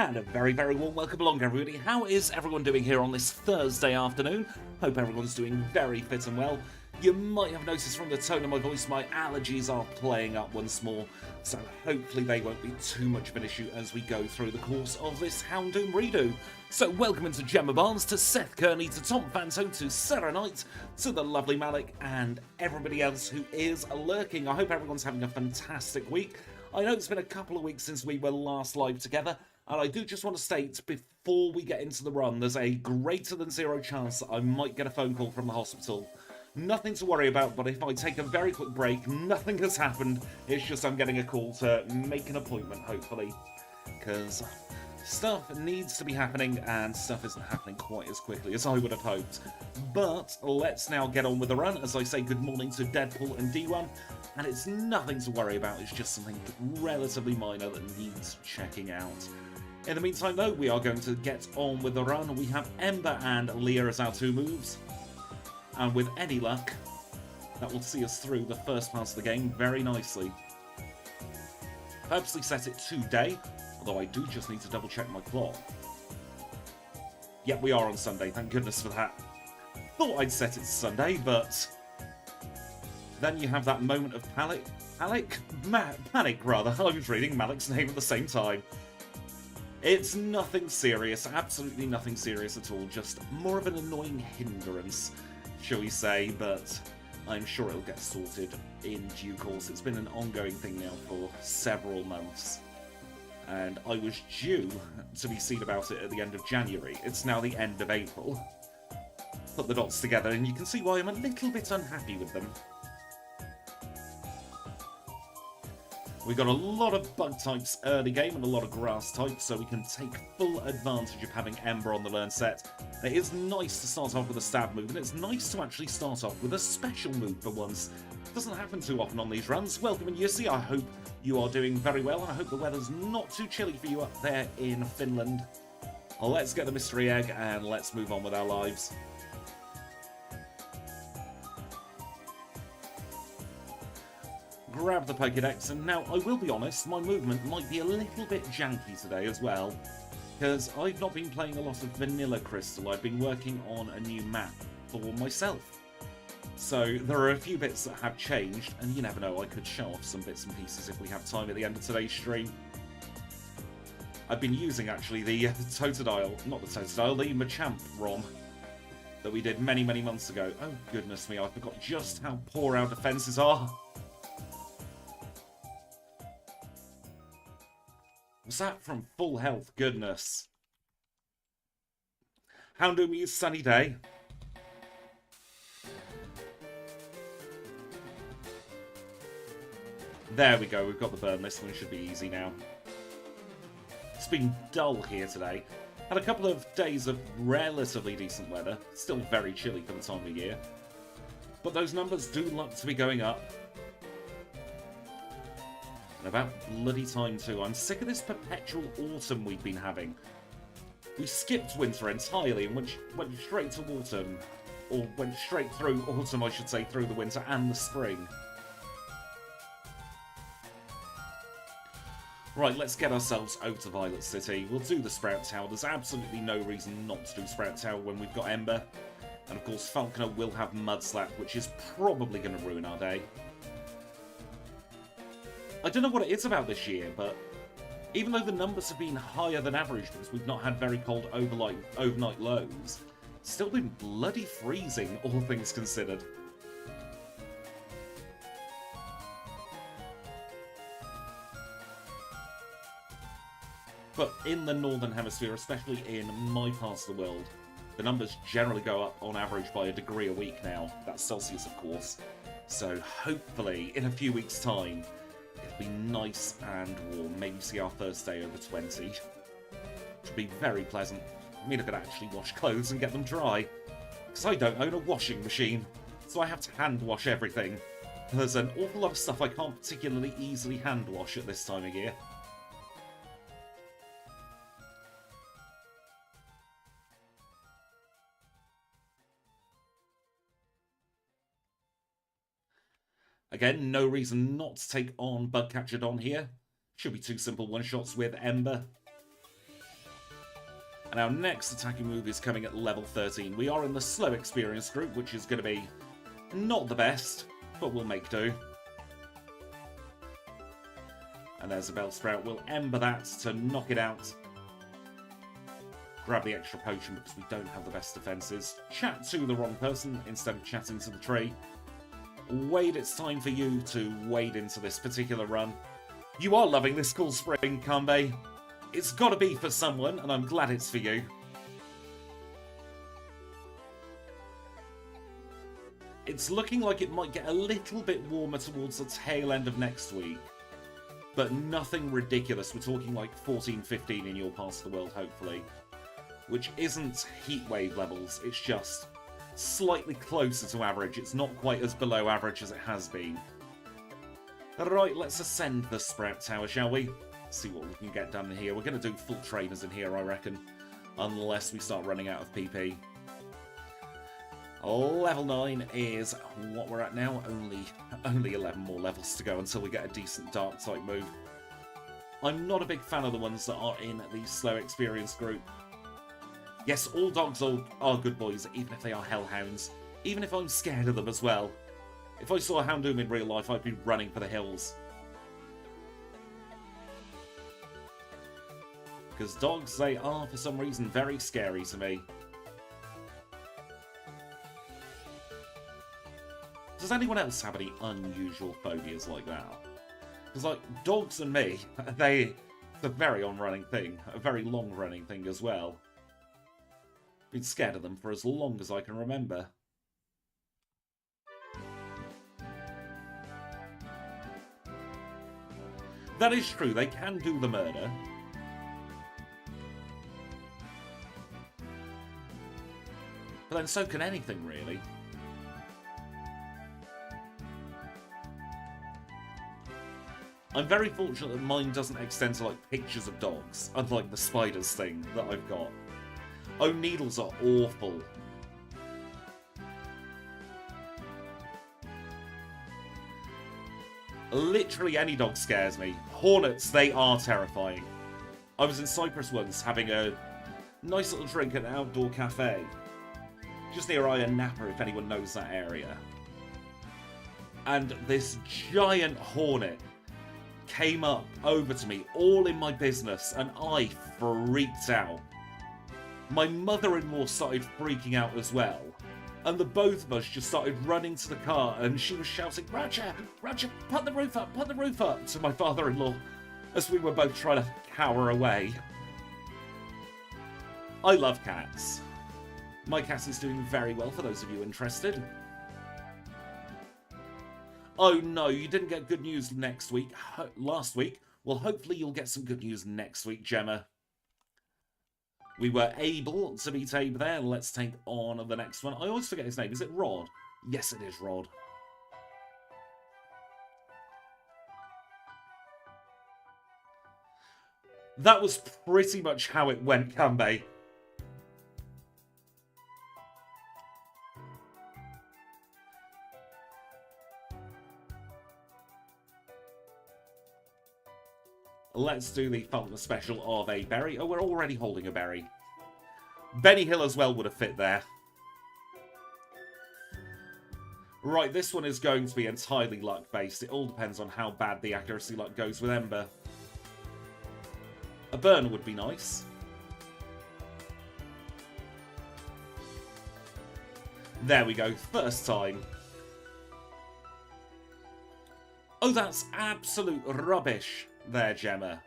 And a very, very warm welcome along, everybody. How is everyone doing here on this Thursday afternoon? Hope everyone's doing very fit and well. You might have noticed from the tone of my voice, my allergies are playing up once more, so hopefully they won't be too much of an issue as we go through the course of this Houndoom Redo. So welcome into Gemma Barnes, to Seth Kearney, to Tom Fanto, to Sarah Knight, to the lovely Malik, and everybody else who is lurking. I hope everyone's having a fantastic week. I know it's been a couple of weeks since we were last live together, and I do just want to state, before we get into the run, there's a greater than zero chance that I might get a phone call from the hospital. Nothing to worry about, but if I take a very quick break, nothing has happened. It's just I'm getting a call to make an appointment, hopefully. Because stuff needs to be happening, and stuff isn't happening quite as quickly as I would have hoped. But let's now get on with the run. As I say, good morning to Deadpool and D1. And it's nothing to worry about, it's just something relatively minor that needs checking out. In the meantime, though, we are going to get on with the run. We have Ember and Leah as our two moves. And with any luck, that will see us through the first part of the game very nicely. Purposely set it to day, although I do just need to double check my clock. Yep, we are on Sunday, thank goodness for that. Thought I'd set it to Sunday, but then you have that moment of panic, rather. I was reading Malik's name at the same time. It's nothing serious, absolutely nothing serious at all, just more of an annoying hindrance, shall we say, but I'm sure it'll get sorted in due course. It's been an ongoing thing now for several months, and I was due to be seen about it at the end of January. It's now the end of April. Put the dots together and you can see why I'm a little bit unhappy with them. We've got a lot of bug types early game and a lot of grass types, so we can take full advantage of having Ember on the learn set. It is nice to start off with a stab move, and it's nice to actually start off with a special move for once. It doesn't happen too often on these runs. Welcome, and Yussi, I hope you are doing very well, and I hope the weather's not too chilly for you up there in Finland. Let's get the mystery egg, and let's move on with our lives. Grab the Pokédex, and now I will be honest, my movement might be a little bit janky today as well, because I've not been playing a lot of vanilla Crystal. I've been working on a new map for myself. So there are a few bits that have changed, and you never know, I could show off some bits and pieces if we have time at the end of today's stream. I've been using actually the Totodile, not the Totodile, the Machamp ROM that we did many, many months ago. Oh goodness me, I forgot just how poor our defences are. Was that from full health? Goodness. Houndoom is sunny day. There we go, we've got the burn. This one should be easy now. It's been dull here today. Had a couple of days of relatively decent weather. Still very chilly for the time of year. But those numbers do look to be going up. And about bloody time too. I'm sick of this perpetual autumn we've been having. We skipped winter entirely and went straight to autumn. Or went straight through autumn, I should say, through the winter and the spring. Right, let's get ourselves out to Violet City. We'll do the Sprout Tower. There's absolutely no reason not to do Sprout Tower when we've got Ember. And of course, Falconer will have Mud Slap, which is probably going to ruin our day. I don't know what it is about this year, but even though the numbers have been higher than average because we've not had very cold overnight lows, it's still been bloody freezing, all things considered. But in the Northern Hemisphere, especially in my part of the world, the numbers generally go up on average by a degree a week now. That's Celsius, of course. So hopefully, in a few weeks' time, it'll be nice and warm. Maybe see our first day over 20. Which would be very pleasant. I mean, I could actually wash clothes and get them dry. Because I don't own a washing machine. So I have to hand wash everything. There's an awful lot of stuff I can't particularly easily hand wash at this time of year. Again, no reason not to take on Bugcatcher Don here. Should be two simple one-shots with Ember. And our next attacking move is coming at level 13. We are in the slow experience group, which is going to be not the best, but we'll make do. And there's a Bellsprout. We'll Ember that to knock it out. Grab the extra potion because we don't have the best defences. Chat to the wrong person instead of chatting to the tree. Wade, it's time for you to wade into this particular run. You are loving this cool spring, Kanbei. It's got to be for someone, and I'm glad it's for you. It's looking like it might get a little bit warmer towards the tail end of next week. But nothing ridiculous. We're talking like 14, 15 in your part of the world, hopefully. Which isn't heatwave levels, it's just slightly closer to average. It's not quite as below average as it has been. Right, let's ascend the Sprout Tower, shall we? See what we can get done here. We're going to do full trainers in here, I reckon. Unless we start running out of PP. Level 9 is what we're at now. Only 11 more levels to go until we get a decent dark type move. I'm not a big fan of the ones that are in the slow experience group. Yes, all dogs are good boys, even if they are hellhounds. Even if I'm scared of them as well. If I saw a Houndoom in real life, I'd be running for the hills. Because dogs, they are, for some reason, very scary to me. Does anyone else have any unusual phobias like that? Because, like, dogs and me, it's a very on-running thing. A very long-running thing as well. Been scared of them for as long as I can remember. That is true, they can do the murder. But then so can anything, really. I'm very fortunate that mine doesn't extend to, like, pictures of dogs, unlike the spiders thing that I've got. Oh, needles are awful. Literally any dog scares me. Hornets, they are terrifying. I was in Cyprus once having a nice little drink at an outdoor cafe. Just near Ayia Napa, if anyone knows that area. And this giant hornet came up over to me, all in my business, and I freaked out. My mother-in-law started freaking out as well. And the both of us just started running to the car, and she was shouting, Roger, Roger, put the roof up, to my father-in-law, as we were both trying to cower away. I love cats. My cat is doing very well, for those of you interested. Oh no, you didn't get good news last week. Well, hopefully you'll get some good news next week, Gemma. We were able to beat Abe there. Let's take on the next one. I always forget his name. Is it Rod? Yes, it is Rod. That was pretty much how it went, Kanbei. Let's do the Falconer special of a berry. Oh, we're already holding a berry. Benny Hill as well would have fit there. Right, this one is going to be entirely luck-based. It all depends on how bad the accuracy luck goes with Ember. A burn would be nice. There we go, first time. Oh, that's absolute rubbish there, Gemma.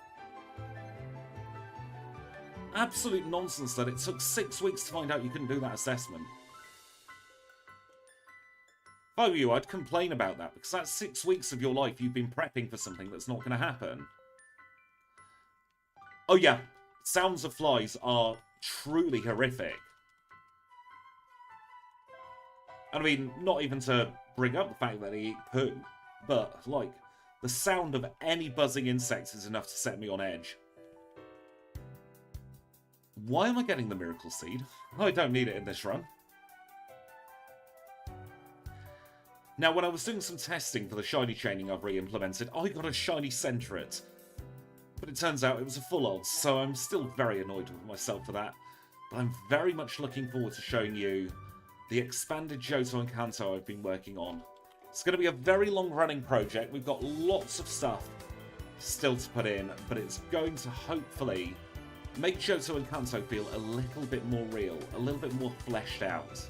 Absolute nonsense that it took 6 weeks to find out you couldn't do that assessment. If I were you, I'd complain about that, because that's 6 weeks of your life you've been prepping for something that's not going to happen. Oh yeah, sounds of flies are truly horrific. And I mean, not even to bring up the fact that they eat poo, but, like, the sound of any buzzing insect is enough to set me on edge. Why am I getting the Miracle Seed? I don't need it in this run. Now, when I was doing some testing for the shiny chaining I've re-implemented, I got a shiny Centret. But it turns out it was a full odds, so I'm still very annoyed with myself for that. I'm very much looking forward to showing you the expanded Johto and Kanto I've been working on. It's going to be a very long-running project. We've got lots of stuff still to put in, but it's going to hopefully make Johto and Kanto feel a little bit more real, a little bit more fleshed out.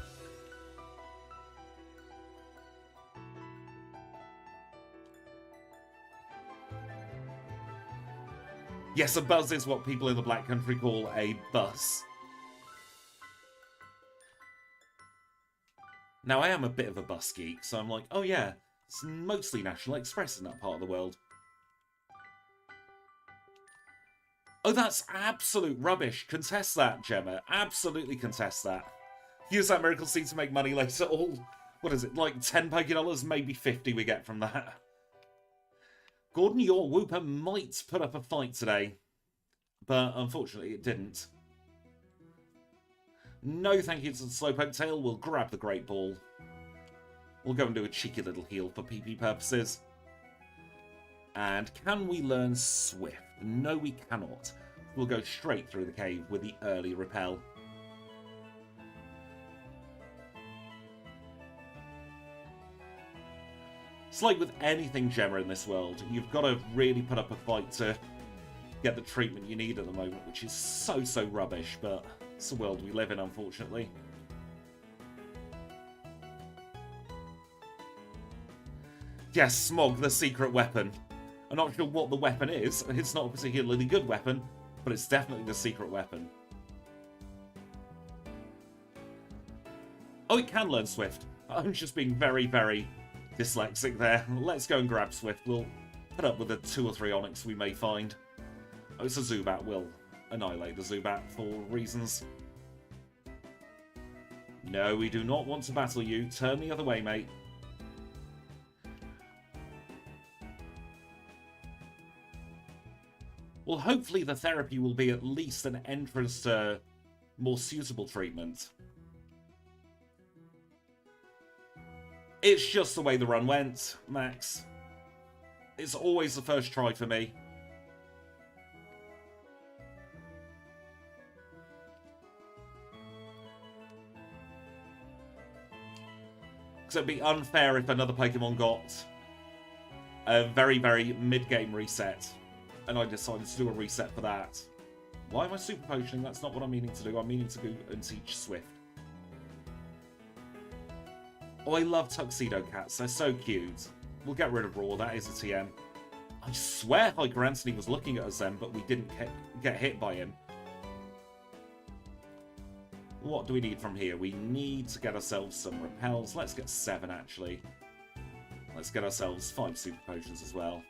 Yes, a buzz is what people in the Black Country call a bus. Now, I am a bit of a bus geek, so I'm like, oh yeah, it's mostly National Express in that part of the world. Oh, that's absolute rubbish. Contest that, Gemma. Absolutely contest that. Use that miracle seed to make money later. All, what is it, like 10 Pokédollars? Maybe 50 we get from that. Gordon, your Wooper might put up a fight today, but unfortunately it didn't. No thank you to the Slowpoke Tail. We'll grab the Great Ball. We'll go and do a cheeky little heal for PP purposes. And can we learn Swift? No, we cannot. We'll go straight through the cave with the early Repel. It's like with anything Gemma in this world, you've got to really put up a fight to get the treatment you need at the moment, which is so rubbish, but it's the world we live in, unfortunately. Yes, Smog, the secret weapon. I'm not sure what the weapon is. It's not a particularly good weapon, but it's definitely the secret weapon. Oh, it can learn Swift. I'm just being very dyslexic there. Let's go and grab Swift. We'll put up with the 2 or 3 Onyx we may find. Oh, it's a Zubat. We'll annihilate the Zubat for reasons. No, we do not want to battle you. Turn the other way, mate. Well, hopefully the therapy will be at least an entrance to more suitable treatment. It's just the way the run went, Max. It's always the first try for me. Because it'd be unfair if another Pokemon got a very mid-game reset. And I decided to do a reset for that. Why am I super potioning? That's not what I'm meaning to do. I'm meaning to go and teach Swift. Oh, I love tuxedo cats. They're so cute. We'll get rid of Raw. That is a TM. I swear Hiker Anthony was looking at us then, but we didn't get hit by him. What do we need from here? We need to get ourselves some repels. Let's get 7, actually. Let's get ourselves 5 super potions as well.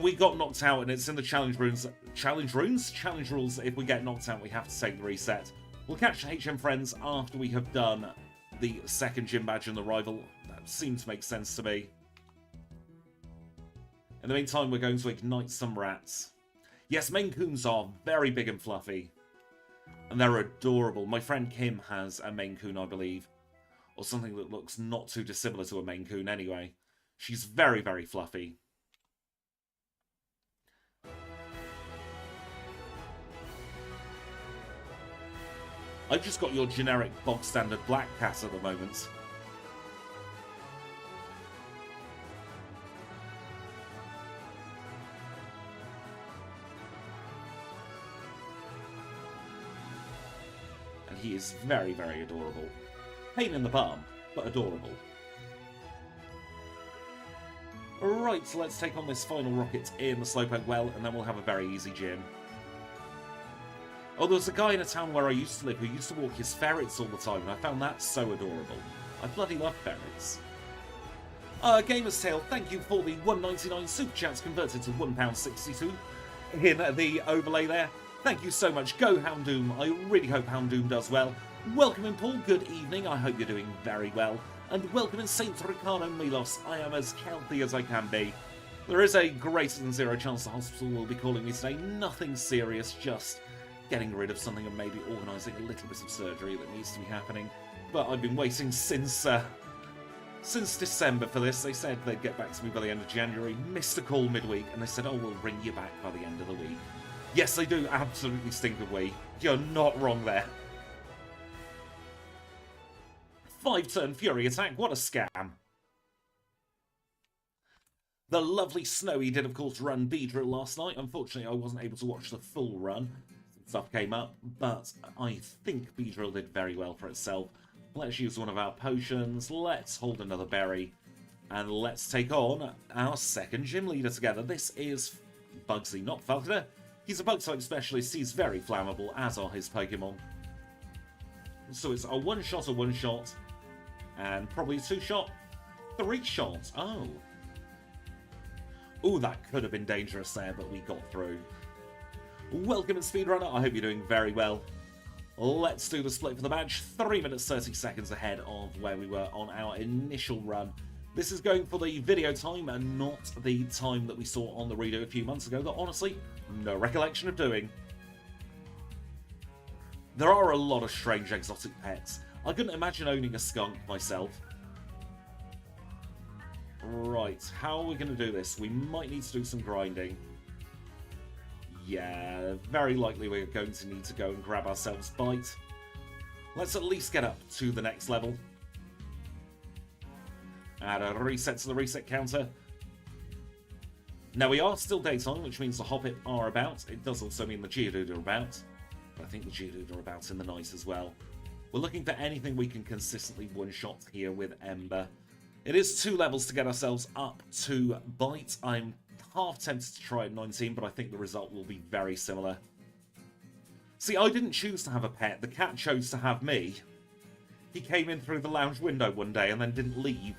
We got knocked out, and it's in the challenge runes. Challenge rules. If we get knocked out, we have to take the reset. We'll catch HM Friends after we have done the second gym badge and the rival. That seems to make sense to me. In the meantime, we're going to ignite some rats. Yes, Maine Coons are very big and fluffy. And they're adorable. My friend Kim has a Maine Coon, I believe. Or something that looks not too dissimilar to a Maine Coon anyway. She's very fluffy. I've just got your generic bog standard black cat at the moment. And he is very adorable. Pain in the bum, but adorable. Alright, so let's take on this final rocket in the Slowpoke well, and then we'll have a very easy gym. Oh, there was a guy in a town where I used to live who used to walk his ferrets all the time, and I found that so adorable. I bloody love ferrets. Gamer's Tale, thank you for the $1.99 super chats converted to £1.62 in the overlay there. Thank you so much. Go Houndoom. I really hope Houndoom does well. Welcome in, Paul. Good evening. I hope you're doing very well. And welcome in, Saint Ricardo Milos. I am as healthy as I can be. There is a greater than 0 chance the hospital will be calling me today. Nothing serious, just getting rid of something and maybe organising a little bit of surgery that needs to be happening. But I've been waiting since since December for this. They said they'd get back to me by the end of January. Missed a call midweek, and they said, oh, we'll ring you back by the end of the week. Yes, they do absolutely stink of we. You're not wrong there. 5-turn Fury Attack, what a scam. The lovely Snowy did, of course, run Beedrill last night. Unfortunately, I wasn't able to watch the full run. Some stuff came up, but I think Beedrill did very well for itself. Let's use one of our potions, let's hold another berry, and let's take on our second gym leader together. This is Bugsy, not Falconer. He's a bug-type specialist, he's very flammable, as are his Pokemon. So it's a one-shot, and probably a two-shot, three-shot. Oh. Ooh, that could have been dangerous there, but we got through. Welcome in Speedrunner, I hope you're doing very well. Let's do the split for the match. 3 minutes 30 seconds ahead of where we were on our initial run. This is going for the video time and not the time that we saw on the redo a few months ago that honestly, no recollection of doing. There are a lot of strange exotic pets. I couldn't imagine owning a skunk myself. Right, how are we going to do this? We might need to do some grinding. Yeah, very likely we're going to need to go and grab ourselves Bite. Let's at least get up to the next level. Add a reset to the reset counter. Now we are still daytime, which means the Hoppip are about. It does also mean the Geodude are about. But I think the Geodude are about in the night as well. We're looking for anything we can consistently one-shot here with Ember. It is 2 levels to get ourselves up to Bite. I'm half tempted to try at 19, but I think the result will be very similar. See, I didn't choose to have a pet. The cat chose to have me. He came in through the lounge window one day and then didn't leave.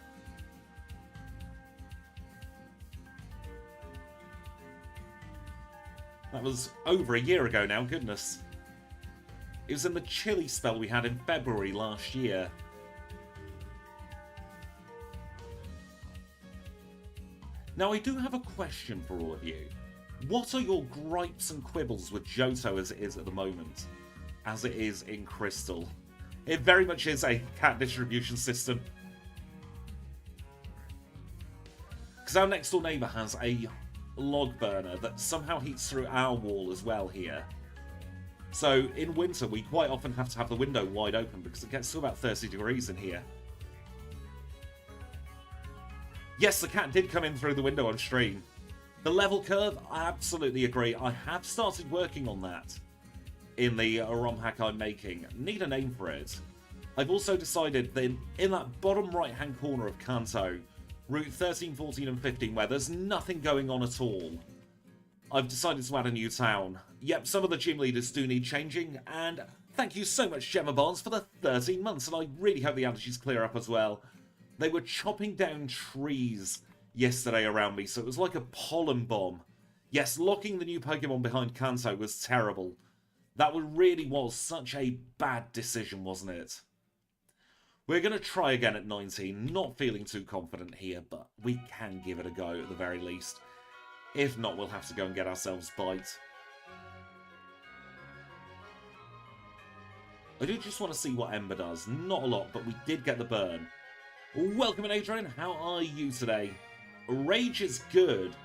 That was over a year ago now, goodness. It was in the chilly spell we had in February last year. Now, I do have a question for all of you. What are your gripes and quibbles with Johto as it is at the moment? As it is in Crystal? It very much is a cat distribution system. Because our next door neighbour has a log burner that somehow heats through our wall as well here. So in winter, we quite often have to have the window wide open because it gets to about 30 degrees in here. Yes, the cat did come in through the window on stream. The level curve, I absolutely agree. I have started working on that in the ROM hack I'm making. Need a name for it. I've also decided that in that bottom right-hand corner of Kanto, Route 13, 14 and 15, where there's nothing going on at all, I've decided to add a new town. Yep, some of the gym leaders do need changing, and thank you so much, Gemma Barnes, for the 13 months, and I really hope the allergies clear up as well. They were chopping down trees yesterday around me, so it was like a pollen bomb. Yes, locking the new Pokemon behind Kanto was terrible. That really was such a bad decision, wasn't it? We're going to try again at 19. Not feeling too confident here, but we can give it a go at the very least. If not, we'll have to go and get ourselves Bite. I do just want to see what Ember does. Not a lot, but we did get the burn. Welcome in, Adrian. How are you today? Rage is good.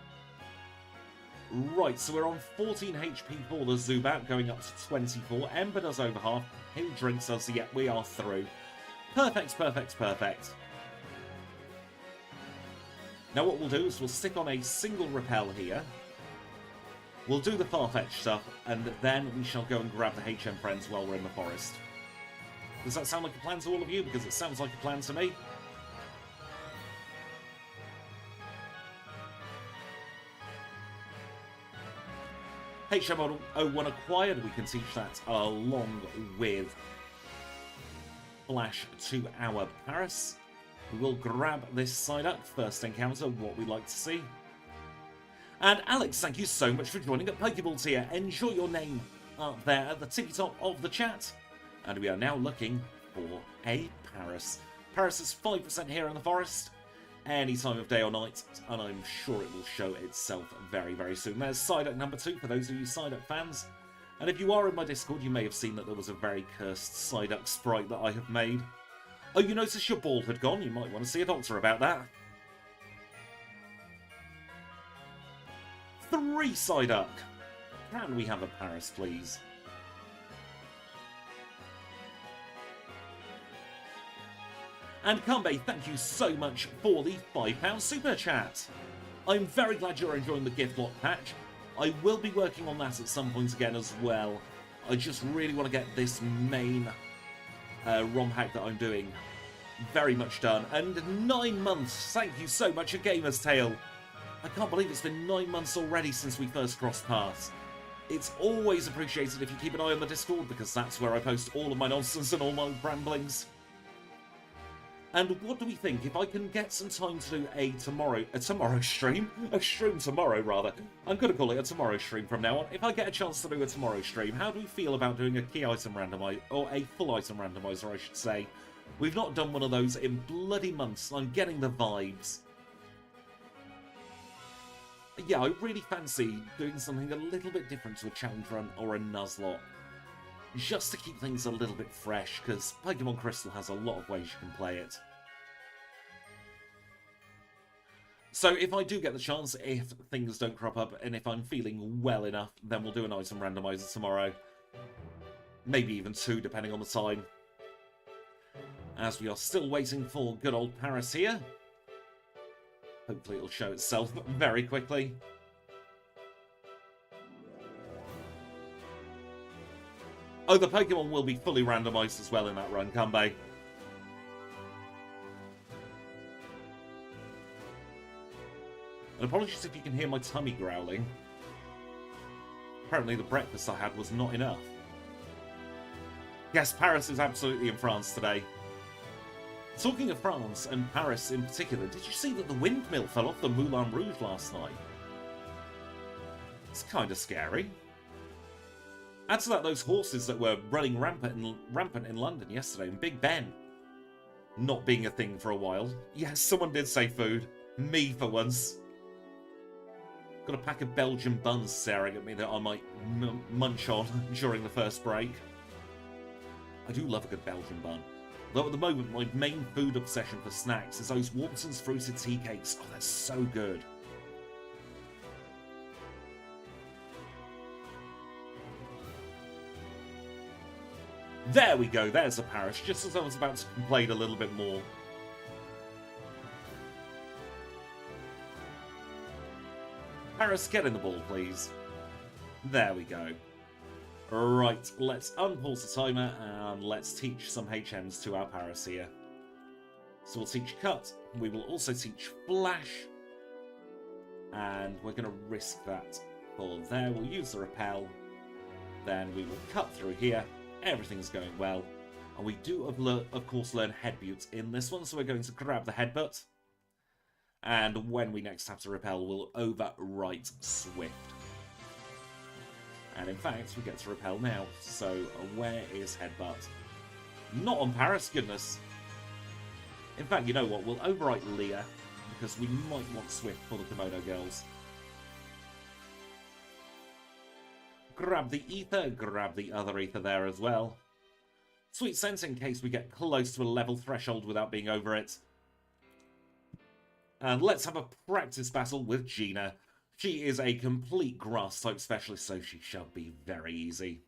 Right, so we're on 14 HP for the Zubat, going up to 24. Ember does over half. Who drinks us? Yep, we are through. Perfect, perfect, perfect. Now what we'll do is we'll stick on a single repel here. We'll do the Farfetch stuff, and then we shall go and grab the HM friends while we're in the forest. Does that sound like a plan to all of you? Because it sounds like a plan to me. HM01 acquired, we can teach that along with Flash to our Paris. We will grab this side up, first encounter, what we like to see. And Alex, thank you so much for joining at Pokeballs here. Enjoy your name up there at the tippy top of the chat. And we are now looking for a Paris. Paris is 5% here in the forest. Any time of day or night, and I'm sure it will show itself very, very soon. There's Psyduck number 2 for those of you Psyduck fans. And if you are in my Discord, you may have seen that there was a very cursed Psyduck sprite that I have made. Oh, you noticed your ball had gone? You might want to see a doctor about that. 3 Psyduck. Can we have a Paris, please? And Kambe, thank you so much for the £5 super chat. I'm very glad you're enjoying the gift lock patch. I will be working on that at some point again as well. I just really want to get this main ROM hack that I'm doing very much done. And 9 months, thank you so much, A Gamer's Tale. I can't believe it's been 9 months already since we first crossed paths. It's always appreciated if you keep an eye on the Discord, because that's where I post all of my nonsense and all my ramblings. And what do we think? If I can get some time to do a tomorrow stream? A stream tomorrow, rather. I'm going to call it a tomorrow stream from now on. If I get a chance to do a tomorrow stream, how do we feel about doing a key item randomizer, or a full item randomizer, I should say? We've not done one of those in bloody months, and I'm getting the vibes. Yeah, I really fancy doing something a little bit different to a challenge run or a Nuzlocke. Just to keep things a little bit fresh, because Pokémon Crystal has a lot of ways you can play it. So if I do get the chance, if things don't crop up, and if I'm feeling well enough, then we'll do an item randomizer tomorrow. Maybe even 2, depending on the time. As we are still waiting for good old Paris here. Hopefully it'll show itself very quickly. Oh, the Pokemon will be fully randomized as well in that run, Kanbe. And apologies if you can hear my tummy growling. Apparently the breakfast I had was not enough. Yes, Paris is absolutely in France today. Talking of France, and Paris in particular, did you see that the windmill fell off the Moulin Rouge last night? It's kind of scary. Add to that those horses that were running rampant in London yesterday, and Big Ben not being a thing for a while. Yes, someone did say food. Me, for once. Got a pack of Belgian buns staring at me that I might munch on during the first break. I do love a good Belgian bun. Though at the moment, my main food obsession for snacks is those Warburton's fruited tea cakes. Oh, they're so good. There we go, there's the Paris, just as I was about to complain a little bit more. Paris, get in the ball, please. There we go. Right, let's unpause the timer and let's teach some HMs to our Paris here. So we'll teach Cut, we will also teach Flash, and we're going to risk that for there. We'll use the Repel, then we will cut through here. Everything's going well. And we do, of course, learn Headbutt in this one, so we're going to grab the Headbutt. And when we next have to Repel, we'll overwrite Swift. And in fact, we get to Repel now. So where is Headbutt? Not on Paris, goodness. In fact, you know what? We'll overwrite Leah, because we might want Swift for the Kimono Girls. Grab the ether, grab the other ether there as well. Sweet Sense in case we get close to a level threshold without being over it. And let's have a practice battle with Gina. She is a complete grass type specialist, so she shall be very easy.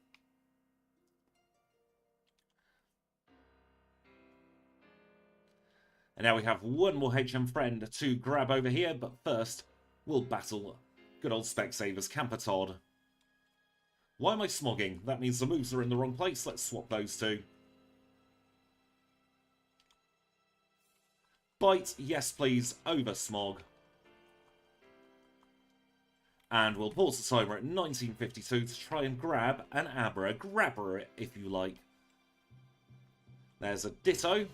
And now we have one more HM friend to grab over here, but first we'll battle good old Specsavers Campertod. Why am I smogging? That means the moves are in the wrong place. Let's swap those two. Bite, yes please, over Smog. And we'll pause the timer at 1952 to try and grab an Abra. Grab her if you like. There's a Ditto.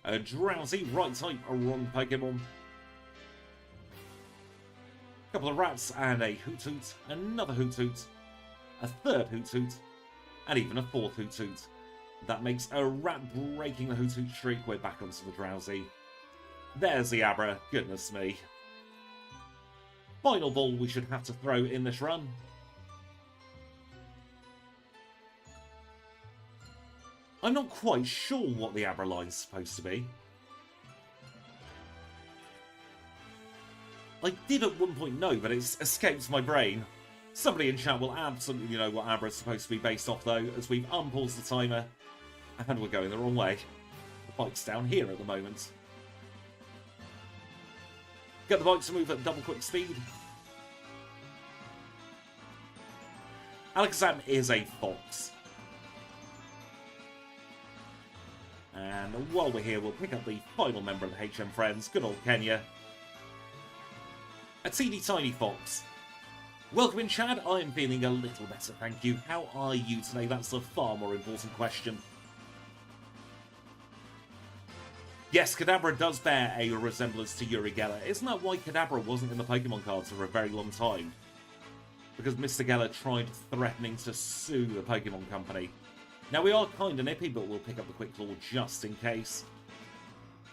A Drowsy, right type, a wrong Pokemon. A couple of Rats and a Hoot-Toot, another Hoot-Toot, a third Hoot-Toot, and even a fourth Hoot-Toot. That makes a Rat breaking the Hoot-Toot streak. We're back onto the Drowsy. There's the Abra, goodness me. Final ball we should have to throw in this run. I'm not quite sure what the Abra line's supposed to be. I did at one point know, but it's escaped my brain. Somebody in chat will absolutely know what Abra is supposed to be based off, though, as we've unpaused the timer, and we're going the wrong way. The bike's down here at the moment. Get the bike to move at double quick speed. Alakazam is a fox. And while we're here, we'll pick up the final member of the HM Friends, good old Kenya. A teeny tiny fox. Welcome in, Chad. I am feeling a little better, thank you. How are you today? That's the far more important question. Yes, Kadabra does bear a resemblance to Uri Geller. Isn't that why Kadabra wasn't in the Pokemon cards for a very long time? Because Mr. Geller tried threatening to sue the Pokemon Company. Now, we are kind of nippy, but we'll pick up the Quick Claw just in case.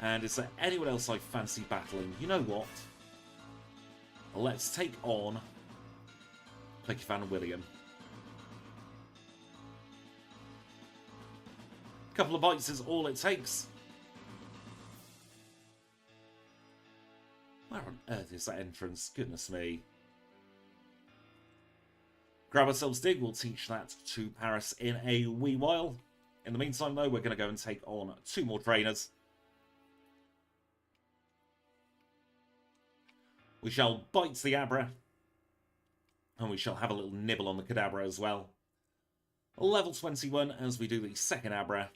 And is there anyone else I fancy battling? You know what? Let's take on Pokefan William. A couple of bites is all it takes. Where on earth is that entrance? Goodness me. Grab ourselves Dig. We'll teach that to Paris in a wee while. In the meantime, though, we're going to go and take on 2 more trainers. We shall bite the Abra. And we shall have a little nibble on the Kadabra as well. Level 21 as we do the second Abra.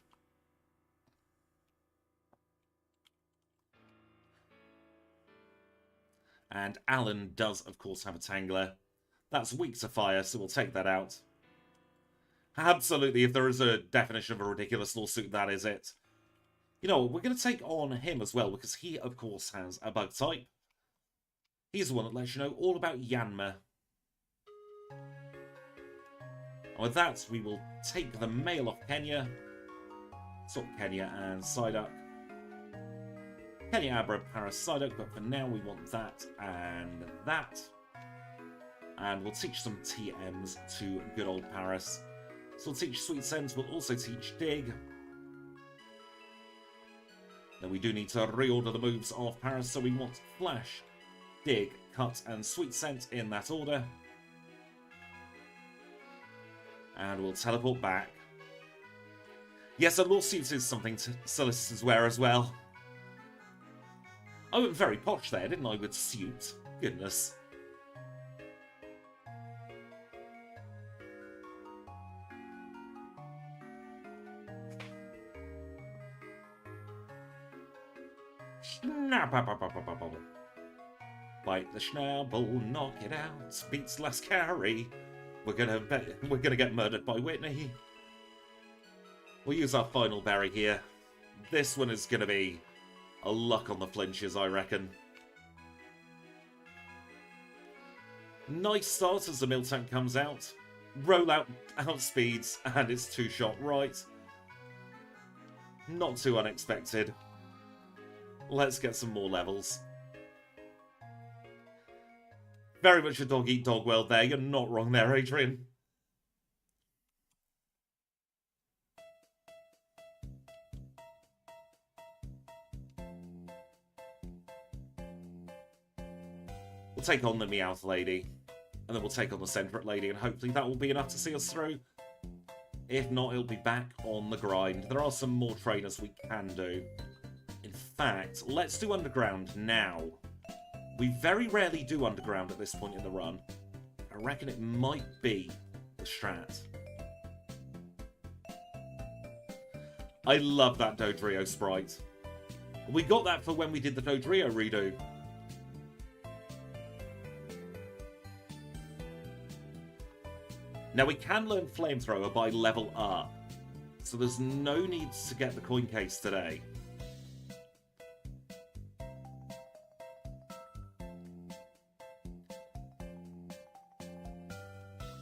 And Alan does, of course, have a Tangler. That's weak to fire, so we'll take that out. Absolutely, if there is a definition of a ridiculous lawsuit, that is it. You know, we're going to take on him as well, because he, of course, has a bug type. He's the one that lets you know all about Yanma. And with that, we will take the male off Kenya. Swap Kenya and Psyduck. Kenya, Abra, Paris, Psyduck, but for now we want that and that. And we'll teach some TMs to good old Paris. So we'll teach Sweet Sense, we'll also teach Dig. Then we do need to reorder the moves of Paris, so we want Flash, Dig, Cut, and Sweet Scent in that order. And we'll teleport back. Yes, a lawsuit is something solicitors wear as well. I went very posh there, didn't I, with suit? Goodness. Bite the Schnabel, knock it out. Beats last carry. We're gonna get murdered by Whitney. We'll use our final berry here. This one is gonna be a luck on the flinches, I reckon. Nice start as the Miltank comes out. Roll out outspeeds, and it's 2-shot right. Not too unexpected. Let's get some more levels. Very much a dog-eat-dog world there. You're not wrong there, Adrian. We'll take on the Meowth Lady. And then we'll take on the Centret Lady. And hopefully that will be enough to see us through. If not, it'll be back on the grind. There are some more trainers we can do. In fact, let's do Underground now. We very rarely do Underground at this point in the run. I reckon it might be the strat. I love that Dodrio sprite. We got that for when we did the Dodrio redo. Now we can learn Flamethrower by level up, so there's no need to get the coin case today.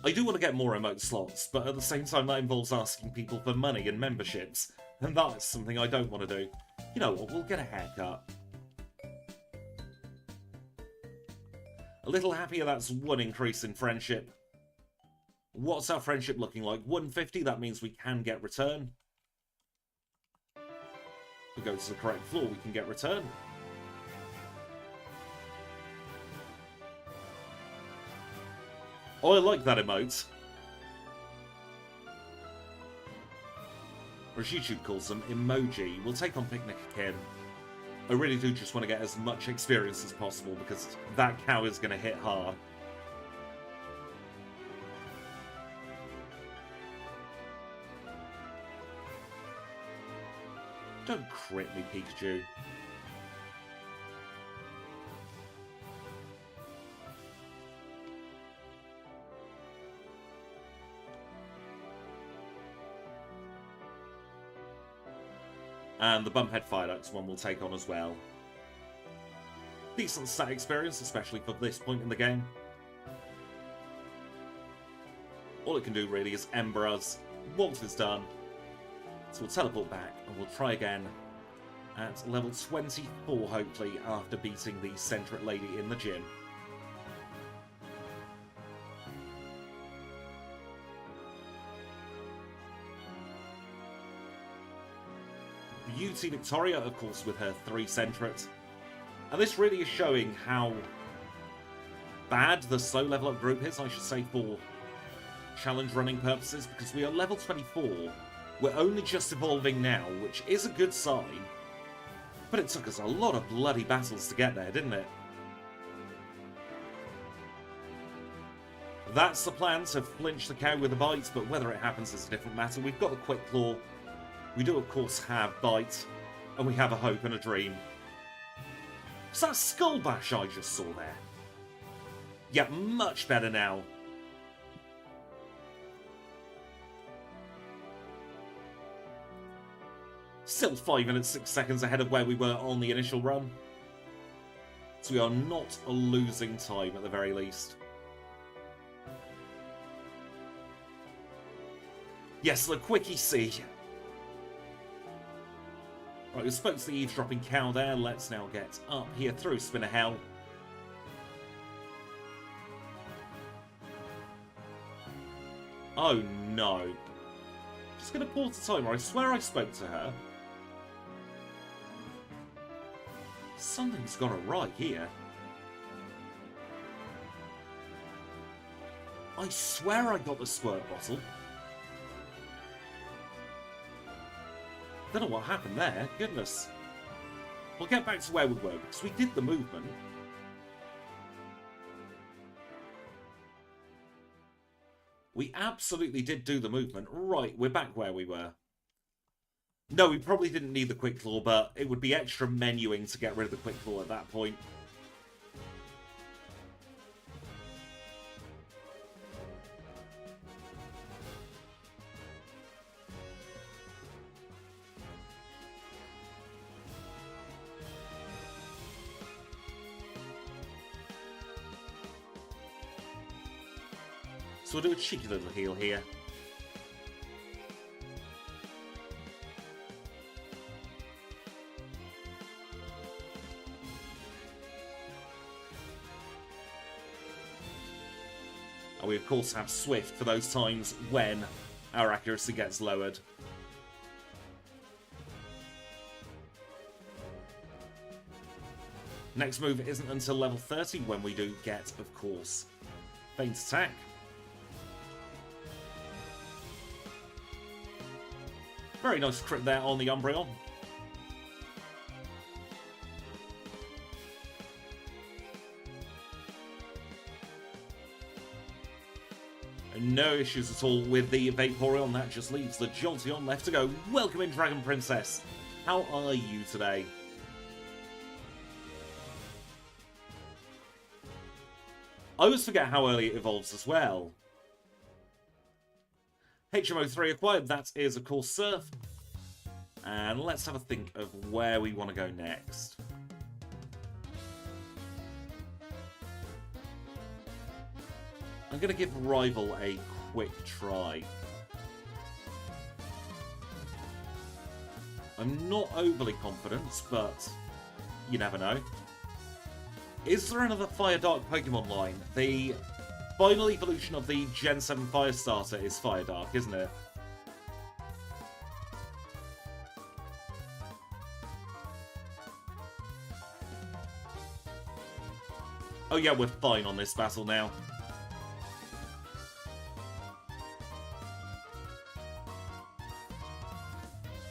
I do want to get more emote slots, but at the same time that involves asking people for money and memberships, and that's something I don't want to do. You know what, we'll get a haircut. A little happier that's 1 increase in friendship. What's our friendship looking like? 150, that means we can get return. we go to the correct floor, we can get return. Oh, I like that emote. Or as YouTube calls them, emoji. We'll take on Picnic again. I really do just want to get as much experience as possible because that cow is going to hit hard. Don't crit me, Pikachu. And the Bumphead Fireducks one will take on as well. Decent stat experience, especially for this point in the game. All it can do really is Ember us. Once it's done, so we'll teleport back and we'll try again at level 24, hopefully, after beating the Centric Lady in the gym. Beauty Victoria, of course, with her 3 Centret. And this really is showing how bad the slow level up group is, I should say, for challenge running purposes, because we are level 24. We're only just evolving now, which is a good sign. But it took us a lot of bloody battles to get there, didn't it? That's the plan, to flinch the cow with a bite, but whether it happens is a different matter. We've got the Quick Claw. We do, of course, have Bite, and we have a Hope and a Dream. Was that Skull Bash I just saw there? Yeah, much better now. Still 5 minutes, 6 seconds ahead of where we were on the initial run. So we are not losing time at the very least. Yes, the Quickie C. Right, we spoke to the eavesdropping cow there. Let's now get up here through Spinner Hell. Oh no. Just going to pause the timer. I swear I spoke to her. Something's gone awry here. I swear I got the squirt bottle. Don't know what happened there. Goodness. We'll get back to where we were, because we did the movement. We absolutely did do the movement. Right, we're back where we were. No, we probably didn't need the Quick Claw, but it would be extra menuing to get rid of the Quick Claw at that point. So we'll do a cheeky little heal here. And we of course have Swift for those times when our accuracy gets lowered. Next move isn't until level 30 when we do get, of course, Feint Attack. Very nice crit there on the Umbreon. And no issues at all with the Vaporeon. That just leaves the Jolteon left to go. Welcome in, Dragon Princess. How are you today? I always forget how early it evolves as well. HMO3 acquired, that is, of course, Surf. And let's have a think of where we want to go next. I'm going to give Rival a quick try. I'm not overly confident, but you never know. Is there another Fire Dark Pokemon line? The final evolution of the Gen 7 Fire Starter is Fire Dark, isn't it? Oh yeah, we're fine on this battle now.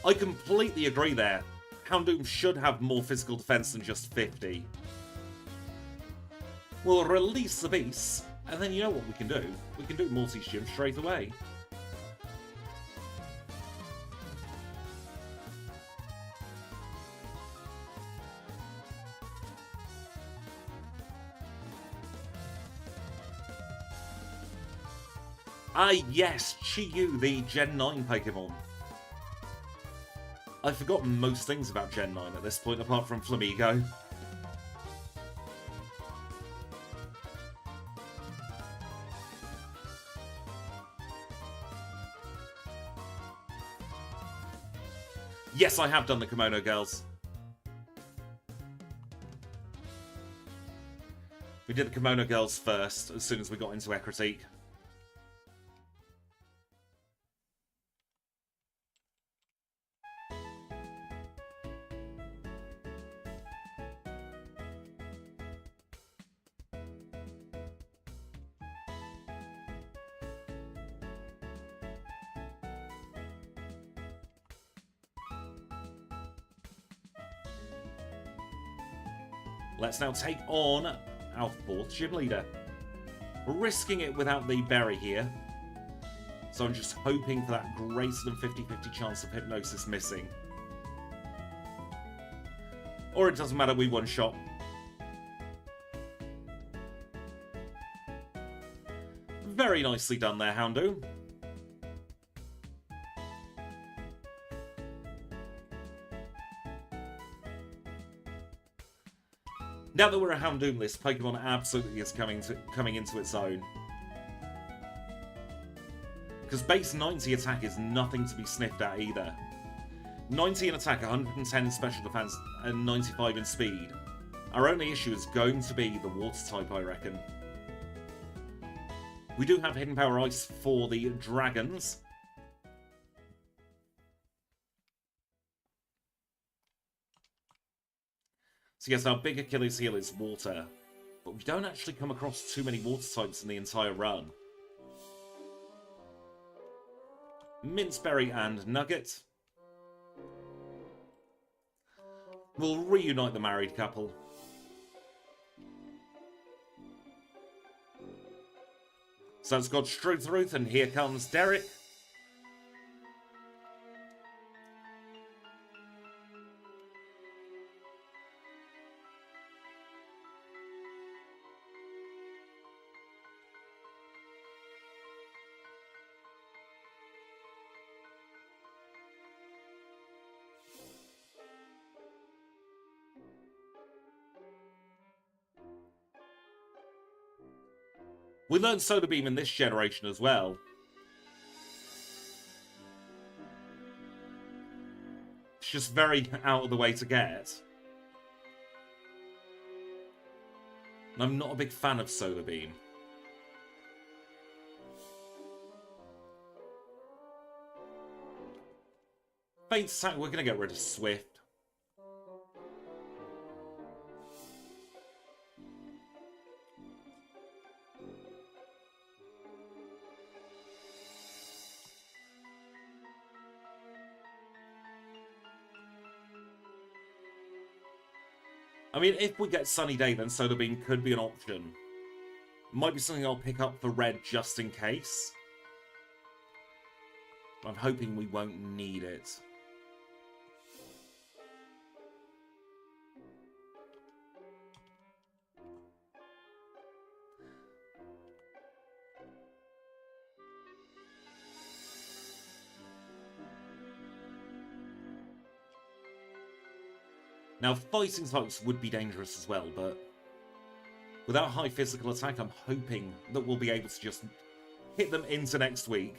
I completely agree there. Houndoom should have more physical defense than just 50. We'll release the beast, and then you know what we can do? We can do Morty's Gym straight away. Ah yes, Chi-Yu, the Gen 9 Pokemon. I've forgotten most things about Gen 9 at this point, apart from Flamigo. Yes, I have done the Kimono Girls. We did the Kimono Girls first, as soon as we got into Ecruteak. Let's now take on our 4th gym leader. Risking it without the berry here. So I'm just hoping for that greater than 50-50 chance of Hypnosis missing. Or it doesn't matter, we one-shot. Very nicely done there, Houndoom. Now that we're a Houndoom list, Pokemon absolutely is coming into its own. Because base 90 attack is nothing to be sniffed at either. 90 in attack, 110 in special defense, and 95 in speed. Our only issue is going to be the water type, I reckon. We do have Hidden Power Ice for the dragons. So yes, our big Achilles heel is water, but we don't actually come across too many water types in the entire run. Minceberry and Nugget. We'll reunite the married couple. So it's got Struthruth, and here comes Derek. We learned Solar Beam in this generation as well. It's just very out of the way to get. And I'm not a big fan of Solar Beam. Faint attack, we're going to get rid of Swift. I mean, if we get Sunny Day, then Solar Beam could be an option. Might be something I'll pick up for red just in case. I'm hoping we won't need it. Now, fighting types would be dangerous as well, but without high physical attack, I'm hoping that we'll be able to just hit them into next week.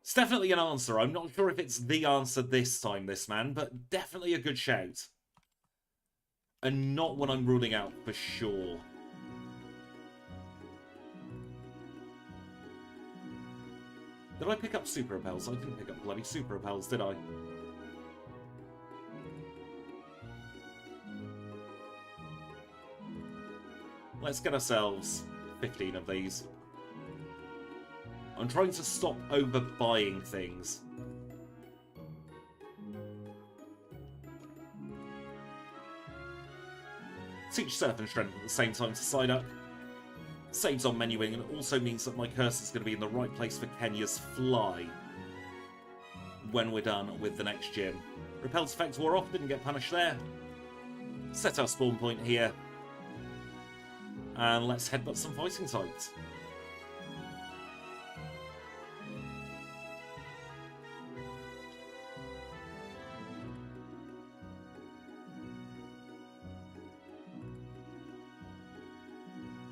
It's definitely an answer. I'm not sure if it's the answer this time, this man, but definitely a good shout. And not one I'm ruling out for sure. Did I pick up Super Repels? I didn't pick up bloody Super Repels, did I? Let's get ourselves 15 of these. I'm trying to stop overbuying things. Teach Surf and Strength at the same time to side up. Saves on menuing, and it also means that my cursor's going to be in the right place for Kenya's Fly when we're done with the next gym. Repel's effect wore off, didn't get punished there. Set our spawn point here. And let's headbutt some fighting types.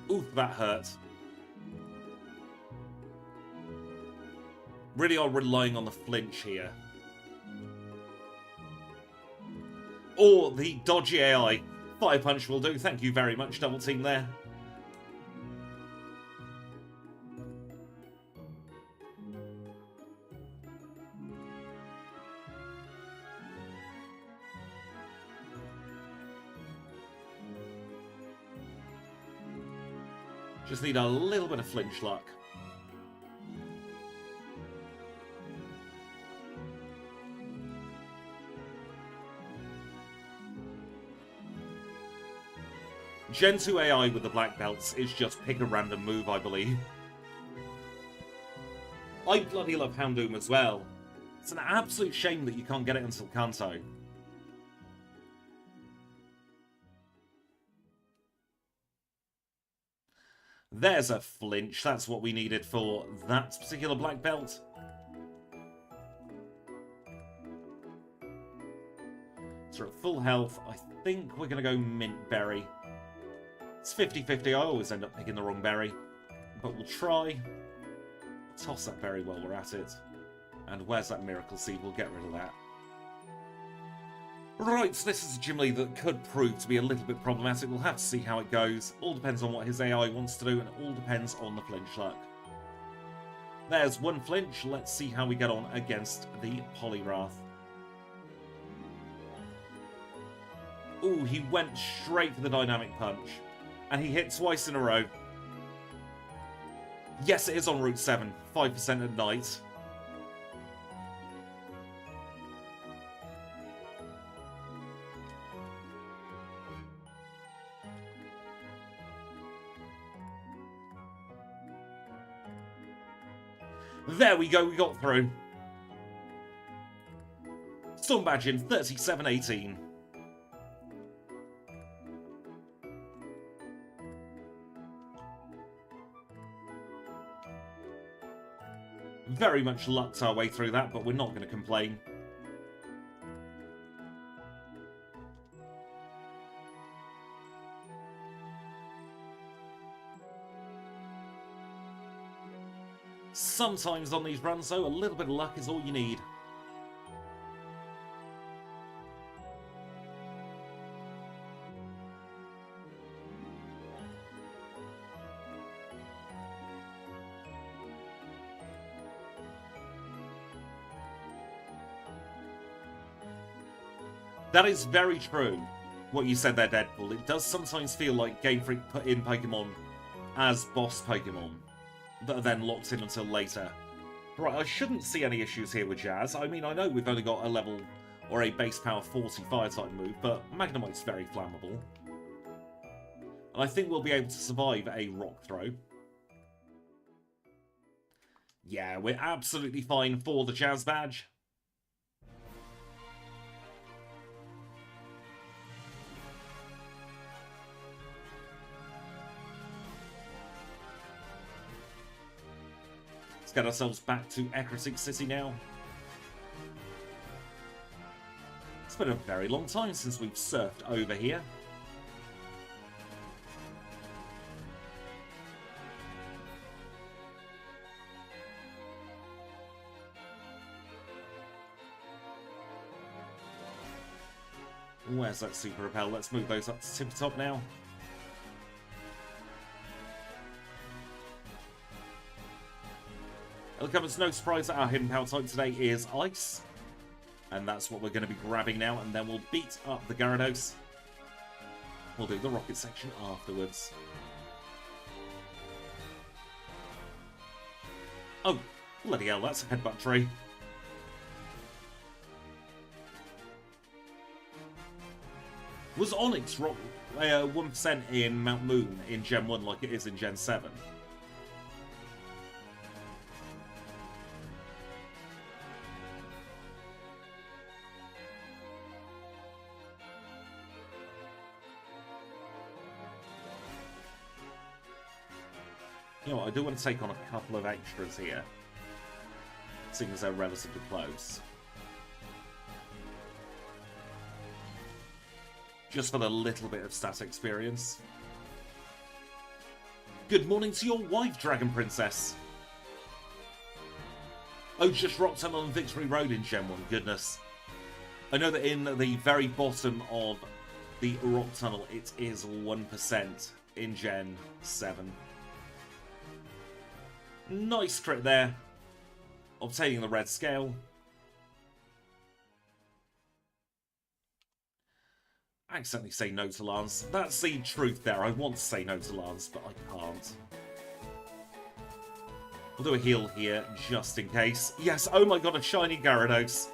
Oof, that hurt. Really are relying on the flinch here. Or the dodgy AI. Fire Punch will do. Thank you very much, double team there. Just need a little bit of flinch luck. Gen 2 AI with the black belts is just pick a random move, I believe. I bloody love Houndoom as well. It's an absolute shame that you can't get it until Kanto. There's a flinch. That's what we needed for that particular black belt. So at full health, I think we're going to go Mint Berry. It's 50-50. I always end up picking the wrong berry. But we'll try. Toss that berry while we're at it. And where's that Miracle Seed? We'll get rid of that. Right, so this is a gym lead that could prove to be a little bit problematic. We'll have to see how it goes. All depends on what his AI wants to do, and it all depends on the flinch luck. There's one flinch. Let's see how we get on against the Poliwrath. Ooh, he went straight for the Dynamic Punch. And he hit twice in a row. Yes, it is on Route 7. 5% at night. There we go, we got through. Storm Badge in 37-18. Very much lucked our way through that, but we're not going to complain. Sometimes on these runs, though, a little bit of luck is all you need. That is very true, what you said there, Deadpool. It does sometimes feel like Game Freak put in Pokemon as boss Pokemon that are then locked in until later. Right, I shouldn't see any issues here with Jazz. I mean, I know we've only got a level or a base power 40 fire-type move, but Magnemite's very flammable. And I think we'll be able to survive a rock throw. Yeah, we're absolutely fine for the Jazz badge. Get ourselves back to Ecruteak City now. It's been a very long time since we've surfed over here. Where's that Super Repel? Let's move those up to tippy top now. It'll come as no surprise that our hidden power type today is Ice. And that's what we're going to be grabbing now, and then we'll beat up the Gyarados. We'll do the rocket section afterwards. Oh, bloody hell, that's a headbutt tree. Was Onyx rock 1% in Mount Moon in Gen 1 like it is in Gen 7? You know what, I do want to take on a couple of extras here, seeing as they're relatively close. Just for the little bit of stat experience. Good morning to your wife, Dragon Princess. Oh, just Rock Tunnel and Victory Road in Gen 1, goodness. I know that in the very bottom of the Rock Tunnel, it is 1% in Gen 7. Nice crit there. Obtaining the red scale. I accidentally say no to Lance. That's the truth there. I want to say no to Lance, but I can't. We'll do a heal here, just in case. Yes, oh my god, a shiny Gyarados.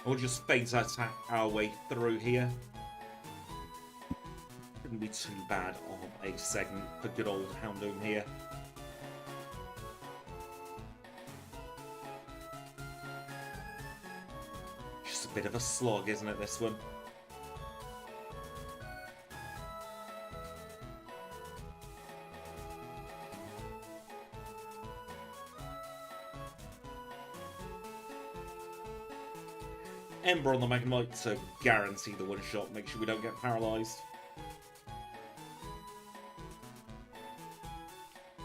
We'll just feint attack our way through here. Shouldn't be too bad of a segment for good old Houndoom here. Just a bit of a slog, isn't it, this one? Ember on the Magnemite to guarantee the one-shot, make sure we don't get paralysed.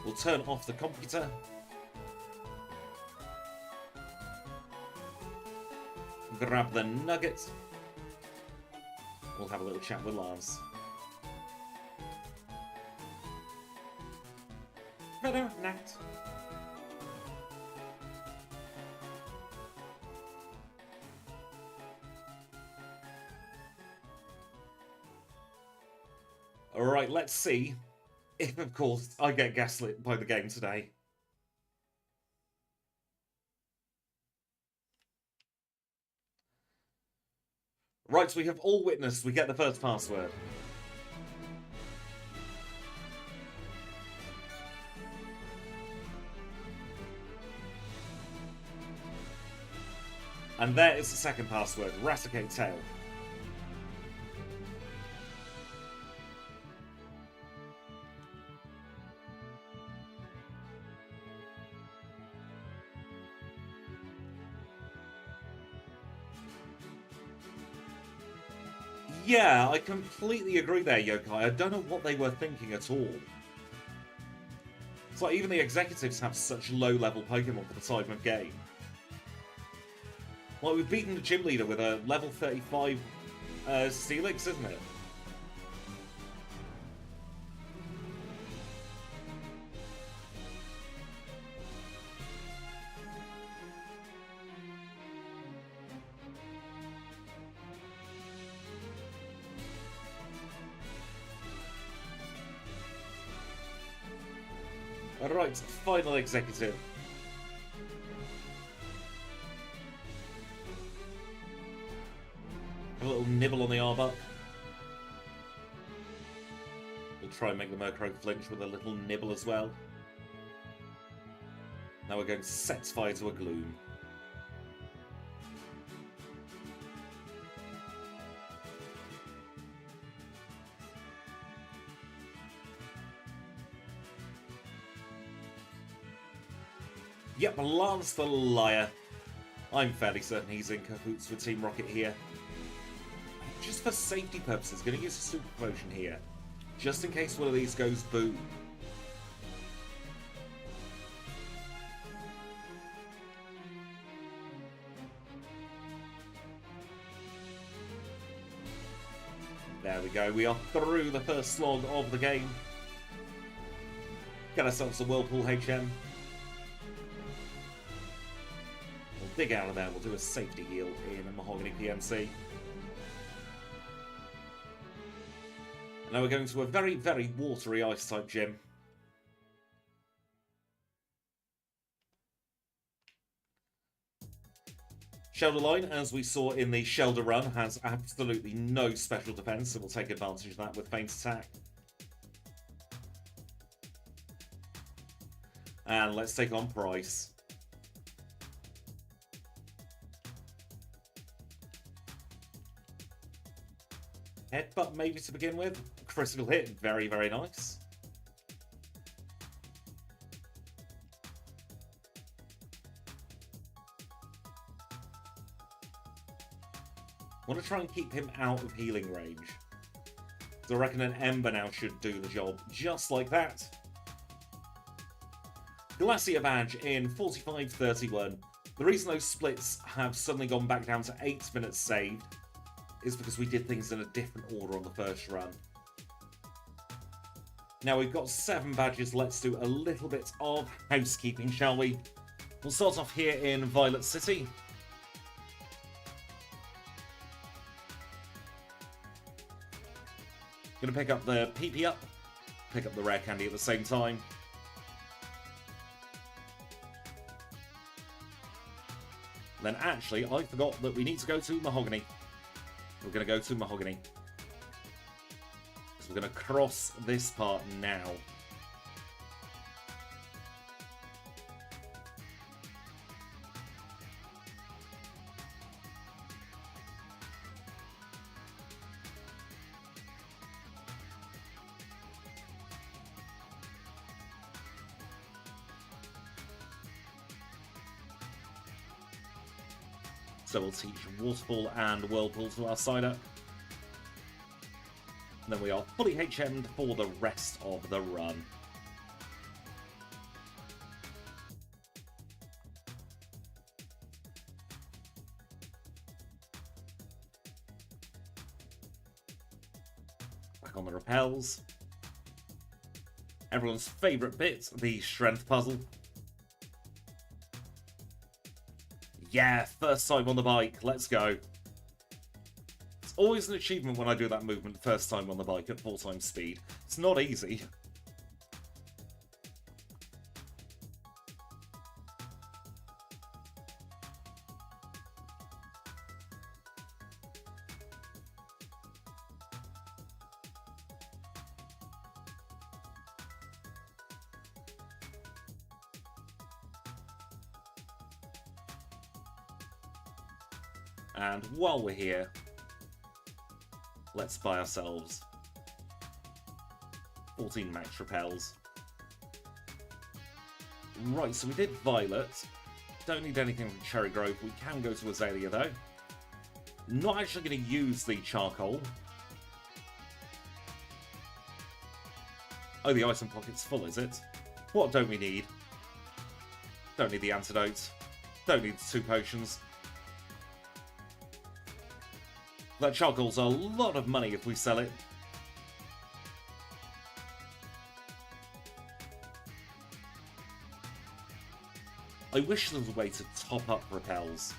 We'll turn off the computer. Grab the nugget. We'll have a little chat with Lance. Better Nat. Alright, let's see if, of course, I get gaslit by the game today. Right, so we have all witnessed we get the first password. And there is the second password, Raticate Tail. Yeah, I completely agree there, Yokai. I don't know what they were thinking at all. It's like even the executives have such low-level Pokemon for the type of game. Like, we've beaten the gym leader with a level 35 Steelix, isn't it? Alright, final executive. A little nibble on the Arbok. We'll try and make the Murkrow flinch with a little nibble as well. Now we're going to set fire to a Gloom. Yep, Lance the Liar. I'm fairly certain he's in cahoots with Team Rocket here. Just for safety purposes, going to use a Super Potion here. Just in case one of these goes boom. There we go, we are through the first slog of the game. Get ourselves a Whirlpool HM. We'll dig out of there. We'll do a safety heal in a Mahogany PMC. Now we're going to a very, very watery Ice-type gym. Shelter Line, as we saw in the Shelter run, has absolutely no special defense, so we'll take advantage of that with Feint Attack. And let's take on Price. Headbutt maybe to begin with. Critical hit, very, very nice. I want to try and keep him out of healing range. So I reckon an Ember now should do the job just like that. Glacier Badge in 45-31. The reason those splits have suddenly gone back down to 8 minutes saved is because we did things in a different order on the first run. Now we've got 7 badges, let's do a little bit of housekeeping, shall we? We'll start off here in Violet City. Gonna pick up the PP up, pick up the rare candy at the same time. Then actually, I forgot that we need to go to Mahogany. We're going to go to Mahogany. So we're going to cross this part now. So we'll teach Waterfall and Whirlpool to our side up. And then we are fully HM'd for the rest of the run. Back on the repels. Everyone's favourite bit, the strength puzzle. Yeah, first time on the bike, let's go. It's always an achievement when I do that movement first time on the bike at 4 times speed. It's not easy. And while we're here, let's buy ourselves 14 max repels. Right, so we did Violet. Don't need anything from Cherry Grove. We can go to Azalea though. Not actually going to use the charcoal. Oh, the item pocket's full, is it? What don't we need? Don't need the antidote. Don't need the 2 potions. That charcoal's a lot of money if we sell it. I wish there was a way to top up repels.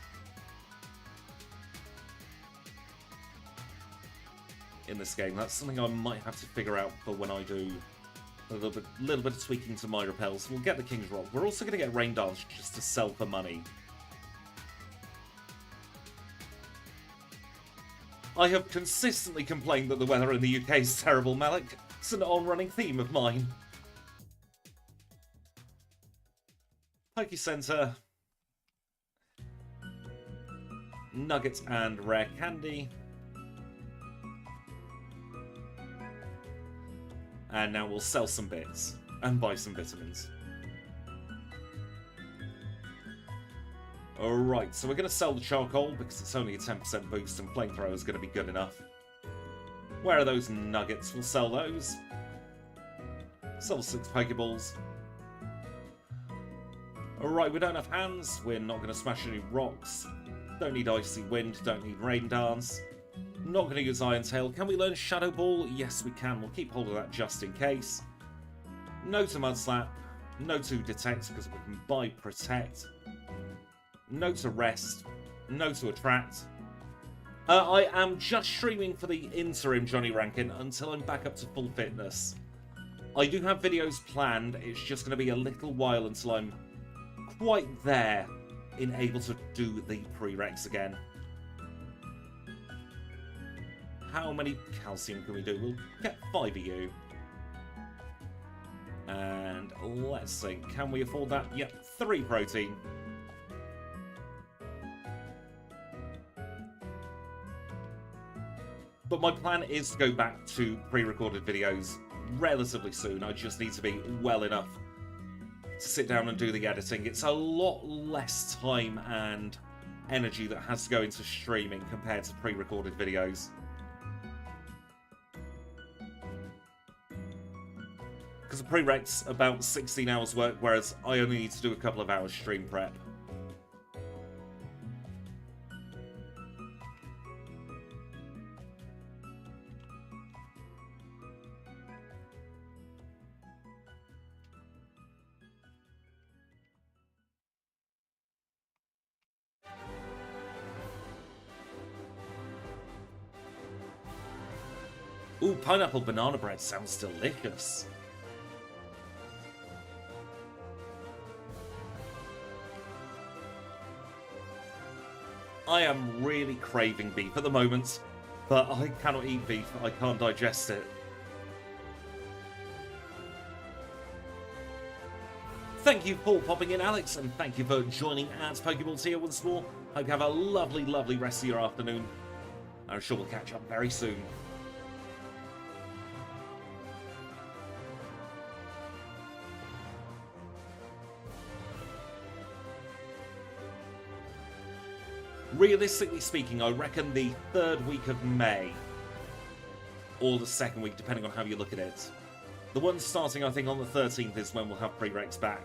In this game, that's something I might have to figure out for when I do a little bit of tweaking to my repels. We'll get the King's Rock. We're also going to get Rain Dance just to sell for money. I have consistently complained that the weather in the UK is terrible, Malik. It's an on-running theme of mine. Poké Center. Nuggets and rare candy. And now we'll sell some bits and buy some vitamins. Alright, so we're going to sell the charcoal because it's only a 10% boost and flamethrower is going to be good enough. Where are those nuggets? We'll sell those. Sell 6 Pokeballs. Alright, we don't have hands. We're not going to smash any rocks. Don't need Icy Wind. Don't need Rain Dance. Not going to use Iron Tail. Can we learn Shadow Ball? Yes, we can. We'll keep hold of that just in case. No to Mud Slap. No to Detect because we can buy Protect. No to Rest. No to Attract. I am just streaming for the interim Johnny Rankin until I'm back up to full fitness. I do have videos planned, it's just going to be a little while until I'm quite there in able to do the prereqs again. How many calcium can we do? We'll get 5 of you. And let's see, can we afford that? Yep, 3 protein. But my plan is to go back to pre-recorded videos relatively soon. I just need to be well enough to sit down and do the editing. It's a lot less time and energy that has to go into streaming compared to pre-recorded videos. Because the prerec's about 16 hours work, whereas I only need to do a couple of hours stream prep. Ooh, pineapple banana bread sounds delicious. I am really craving beef at the moment, but I cannot eat beef. I can't digest it. Thank you for popping in, Alex, and thank you for joining at Pokeball Tier once more. Hope you have a lovely, lovely rest of your afternoon. I'm sure we'll catch up very soon. Realistically speaking, I reckon the 3rd week of May, or the 2nd week, depending on how you look at it. The one starting, I think, on the 13th is when we'll have prereqs back.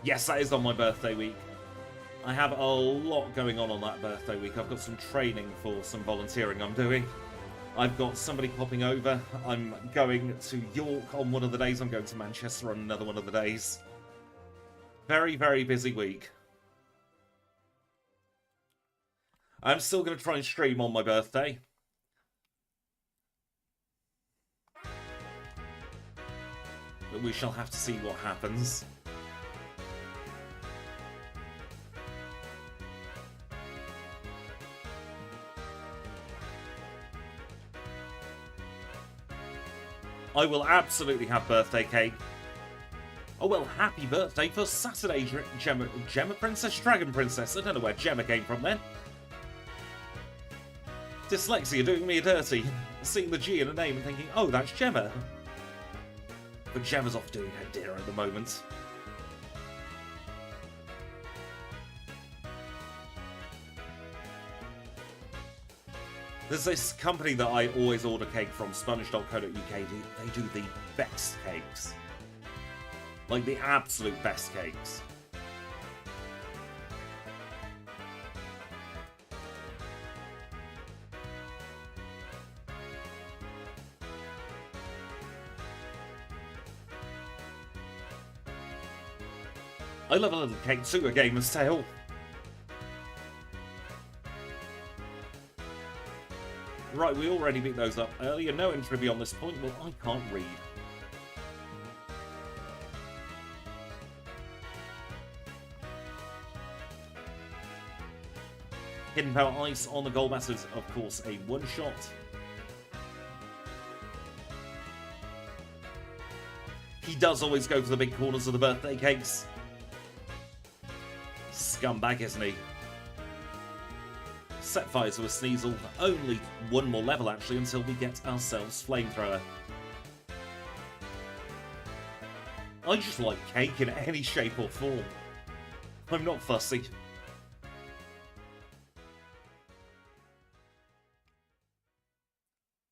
Yes, that is on my birthday week. I have a lot going on that birthday week. I've got some training for some volunteering I'm doing. I've got somebody popping over. I'm going to York on one of the days. I'm going to Manchester on another one of the days. Very, very busy week. I'm still going to try and stream on my birthday. But we shall have to see what happens. I will absolutely have birthday cake. Oh well, happy birthday for Saturday, Gemma Princess, Dragon Princess. I don't know where Gemma came from then. Dyslexia doing me a dirty. Seeing the G in a name and thinking, oh, that's Gemma. But Gemma's off doing her dinner at the moment. There's this company that I always order cake from, sponge.co.uk. They do the best cakes. Like the absolute best cakes. I love a little cake too, a gamer's tale. Right, we already beat those up earlier. No entry on this point. Well, I can't read. Hidden Power Ice on the Golbat is, of course, a one-shot. He does always go for the big corners of the birthday cakes. Scumbag, isn't he? Set fire to a Sneasel. Only one more level, actually, until we get ourselves Flamethrower. I just like cake in any shape or form. I'm not fussy.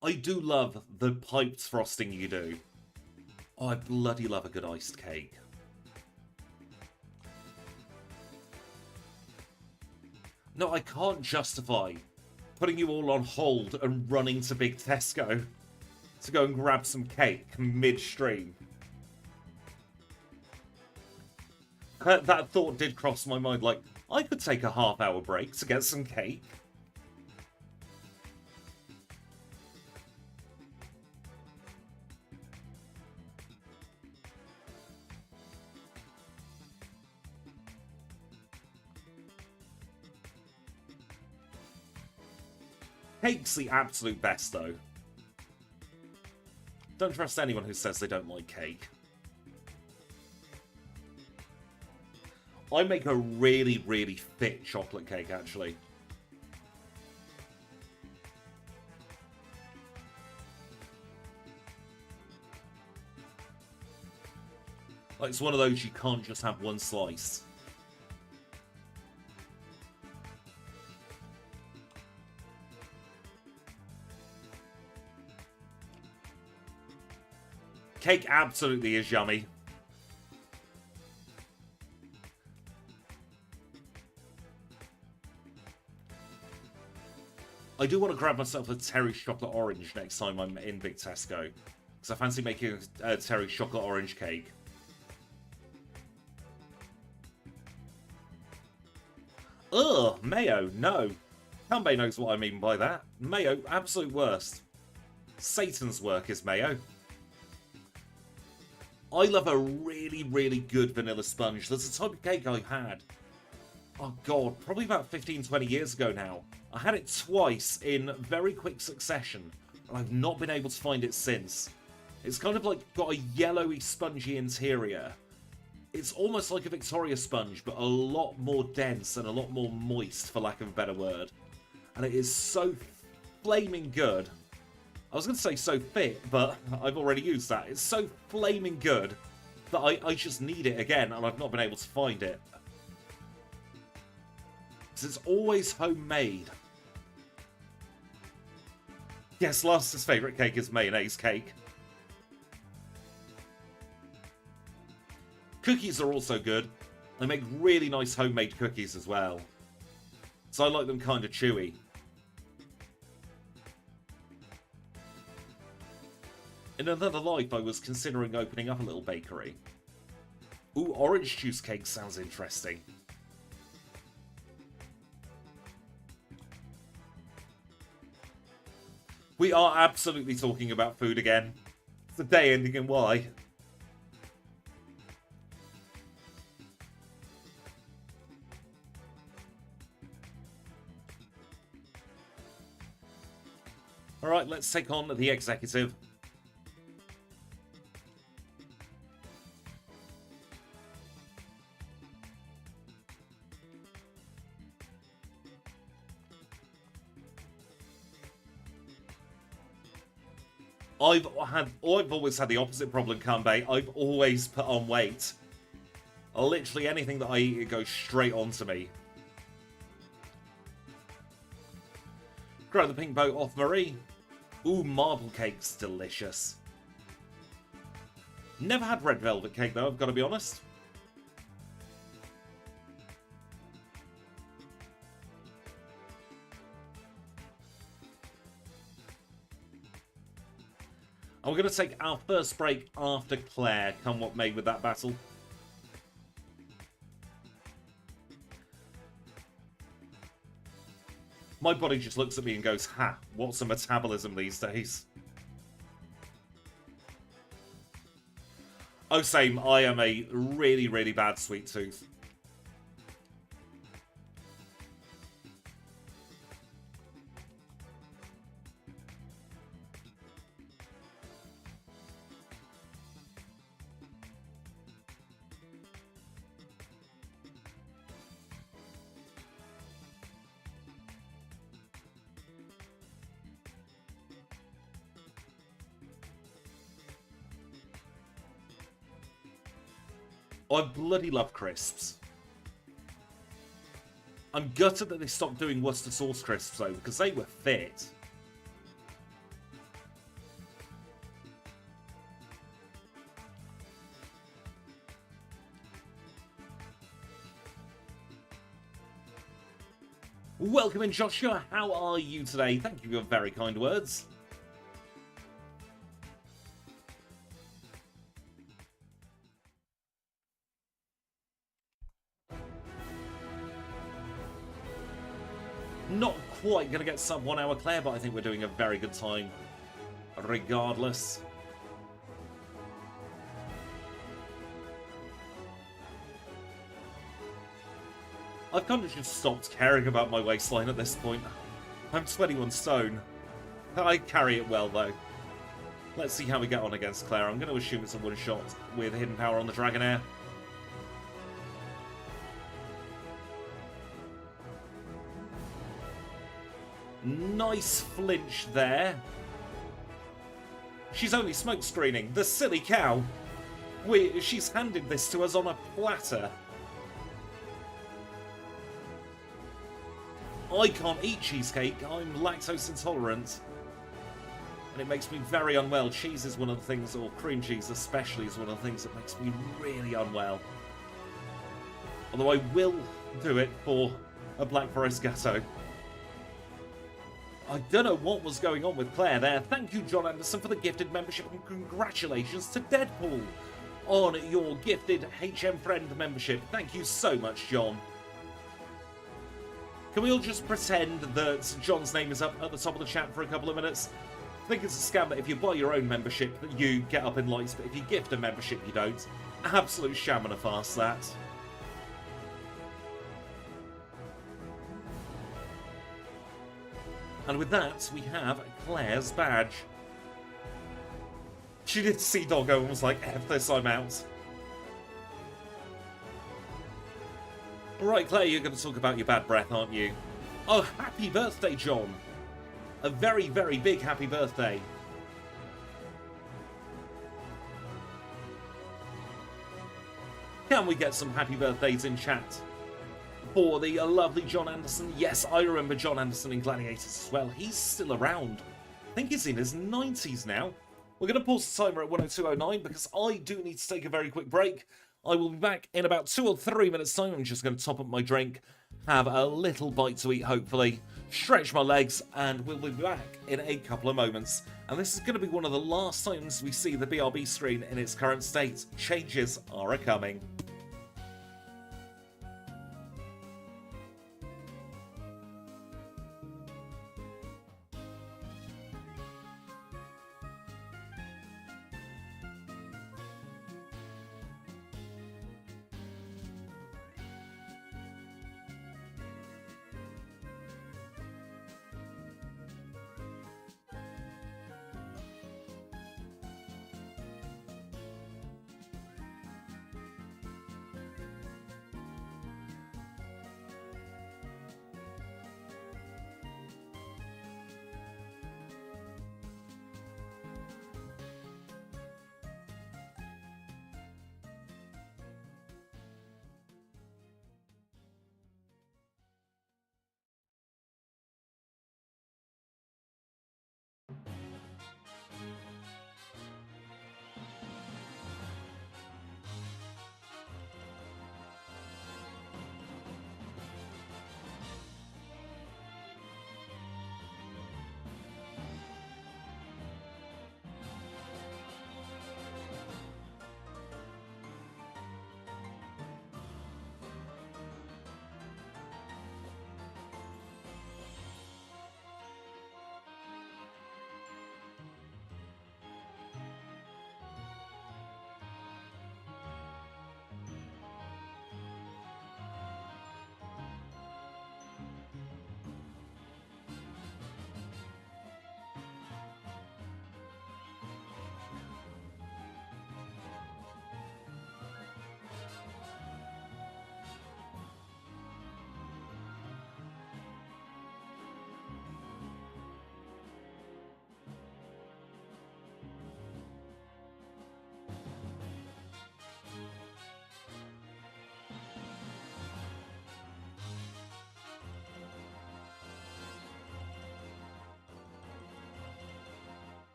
I do love the piped frosting you do. Oh, I bloody love a good iced cake. No, I can't justify putting you all on hold and running to Big Tesco to go and grab some cake midstream. That thought did cross my mind, like, I could take a half-hour break to get some cake. Cake's the absolute best, though. Don't trust anyone who says they don't like cake. I make a really, really thick chocolate cake, actually. Like, it's one of those you can't just have one slice. Cake absolutely is yummy. I do want to grab myself a Terry chocolate orange next time I'm in Big Tesco, because I fancy making a Terry chocolate orange cake. Ugh, mayo, no. Kanbei knows what I mean by that. Mayo, absolute worst. Satan's work is mayo. I love a really, really good vanilla sponge. There's a type of cake I had. Oh god, probably about 15, 20 years ago now. I had it twice in very quick succession, and I've not been able to find it since. It's kind of like got a yellowy, spongy interior. It's almost like a Victoria sponge, but a lot more dense and a lot more moist, for lack of a better word. And it is so flaming good. I was going to say so fit, but I've already used that. It's so flaming good that I just need it again, and I've not been able to find it. Because it's always homemade. Yes, Lance's favourite cake is mayonnaise cake. Cookies are also good. They make really nice homemade cookies as well. So I like them kind of chewy. In another life, I was considering opening up a little bakery. Ooh, orange juice cake sounds interesting. We are absolutely talking about food again. It's the day ending in Y. Alright, let's take on the executive. I've always had the opposite problem, Kanbei. I've always put on weight. Literally anything that I eat, it goes straight onto me. Grab the pink boat off Marie. Ooh, marble cake's delicious. Never had red velvet cake though, I've got to be honest. And we're going to take our first break after Claire, come what may with that battle. My body just looks at me and goes, ha, what's a metabolism these days? Oh, same, I am a really, really bad sweet tooth. I bloody love crisps. I'm gutted that they stopped doing Worcester sauce crisps though, because they were fit. Welcome in, Joshua. How are you today? Thank you for your very kind words. Not quite going to get sub 1 hour Claire, but I think we're doing a very good time regardless. I've kind of just stopped caring about my waistline at this point. I'm 21 stone. I carry it well, though. Let's see how we get on against Claire. I'm going to assume it's a one-shot with Hidden Power on the Dragonair. Nice flinch there. She's only smoke screening. The silly cow. She's handed this to us on a platter. I can't eat cheesecake. I'm lactose intolerant. And it makes me very unwell. Cheese is one of the things, or cream cheese especially, is one of the things that makes me really unwell. Although I will do it for a Black Forest Gatto. I don't know what was going on with Claire there. Thank you, John Anderson, for the gifted membership, and congratulations to Deadpool on your gifted HM Friend membership. Thank you so much, John. Can we all just pretend that John's name is up at the top of the chat for a couple of minutes? I think it's a scam that if you buy your own membership, you get up in lights, but if you gift a membership, you don't. Absolute sham and a farce, that. And with that, we have Claire's badge. She did see Doggo and was like, F this, I'm out. Right, Claire, you're going to talk about your bad breath, aren't you? Oh, happy birthday, John. A very, very big happy birthday. Can we get some happy birthdays in chat for the lovely John Anderson? Yes, I remember John Anderson in Gladiators as well. He's still around. I think he's in his 90s now. We're going to pause the timer at 102.09 because I do need to take a very quick break. I will be back in about 2 or 3 minutes' time. I'm just going to top up my drink, have a little bite to eat, hopefully, stretch my legs, and we'll be back in a couple of moments. And this is going to be one of the last times we see the BRB screen in its current state. Changes are a-coming.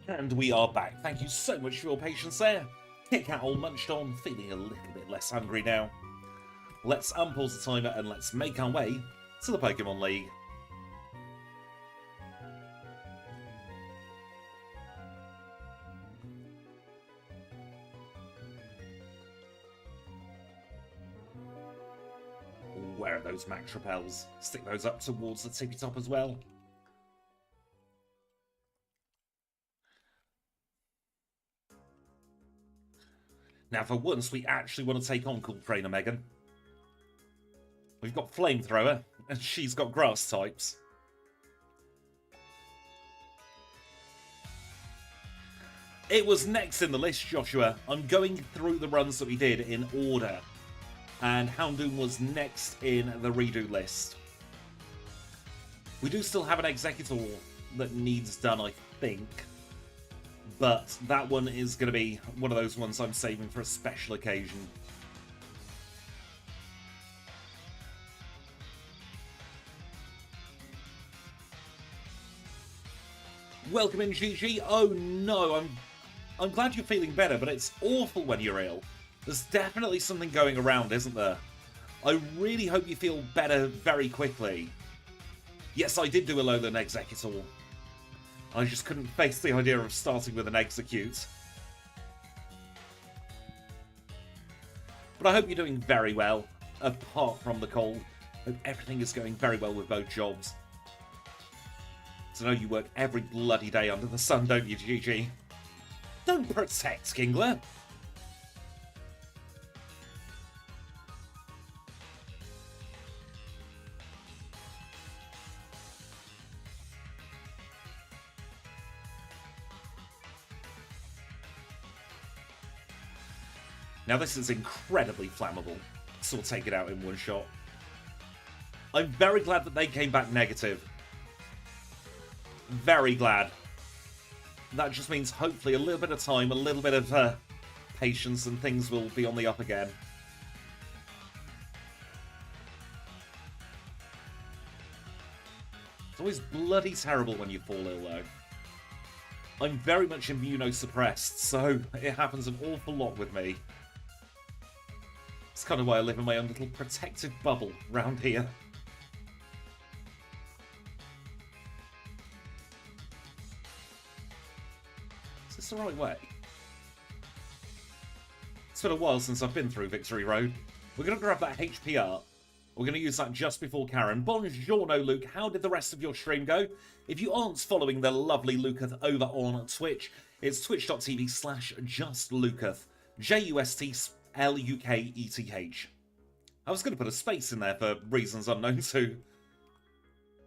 And we are back. Thank you so much for your patience there. Kit Kat all munched on, feeling a little bit less hungry now. Let's unpause the timer and let's make our way to the Pokémon League. Where are those max repels? Stick those up towards the tippy top as well. Now, for once, we actually want to take on Cool Trainer Megan. We've got Flamethrower, and she's got Grass types. It was next in the list, Joshua. I'm going through the runs that we did in order. And Houndoom was next in the redo list. We do still have an Executor that needs done, I think. But that one is going to be one of those ones I'm saving for a special occasion. Welcome in, Gigi. Oh no, I'm glad you're feeling better, but it's awful when you're ill. There's definitely something going around, isn't there? I really hope you feel better very quickly. Yes, I did do a Alolan Executor. I just couldn't face the idea of starting with an Execute. But I hope you're doing very well, apart from the cold. Hope everything is going very well with both jobs. So I know you work every bloody day under the sun, don't you, Gigi? Don't protect Kingler. Now this is incredibly flammable, so we'll take it out in one shot. I'm very glad that they came back negative. Very glad. That just means hopefully a little bit of time, a little bit of patience, and things will be on the up again. It's always bloody terrible when you fall ill, though. I'm very much immunosuppressed, so it happens an awful lot with me. It's kind of why I live in my own little protective bubble round here. Is this the right way? It's been a while since I've been through Victory Road. We're going to grab that HP art. We're going to use that just before Karen. Buongiorno, Luke. How did the rest of your stream go? If you aren't following the lovely Lucas over on Twitch, it's twitch.tv/justluketh. JUSTLUKETH. I was going to put a space in there for reasons unknown to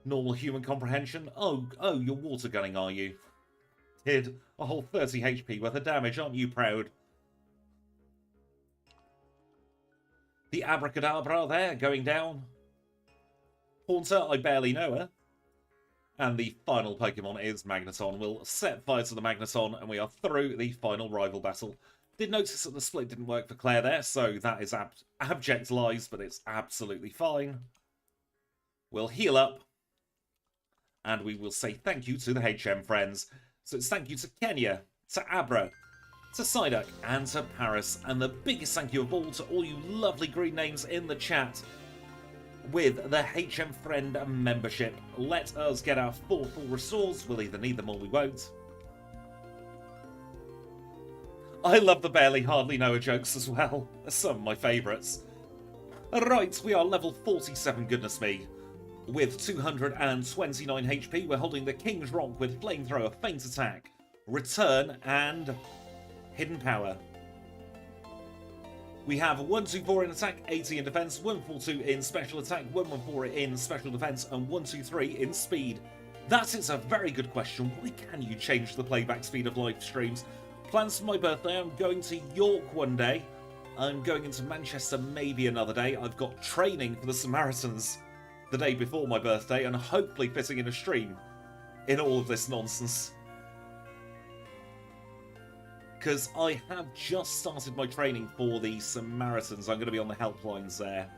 normal human comprehension. Oh, you're water gunning, are you? Did a whole 30 HP worth of damage, aren't you proud? The Abracadabra there, going down. Haunter, I barely know her. And the final Pokemon is Magneton. We'll set fire to the Magneton, and we are through the final rival battle. Did notice that the split didn't work for Claire there, so that is abject lies, but it's absolutely fine. We'll heal up, and we will say thank you to the HM friends. So it's thank you to Kenya, to Abra, to Psyduck, and to Paris. And the biggest thank you of all to all you lovely green names in the chat with the HM Friend membership. Let us get our 4 full restores. We'll either need them or we won't. I love the barely hardly know her jokes as well. They're some of my favourites. Right, we are level 47, goodness me. With 229 HP, we're holding the King's Rock with Flamethrower, Feint Attack, Return, and Hidden Power. We have 124 in attack, 80 in defense, 142 in special attack, 114 in special defense, and 123 in speed. That is a very good question. Why can you change the playback speed of live streams? Plans for my birthday, I'm going to York one day. I'm going into Manchester maybe another day. I've got training for the Samaritans the day before my birthday, and hopefully fitting in a stream in all of this nonsense. Because I have just started my training for the Samaritans. I'm going to be on the helplines there.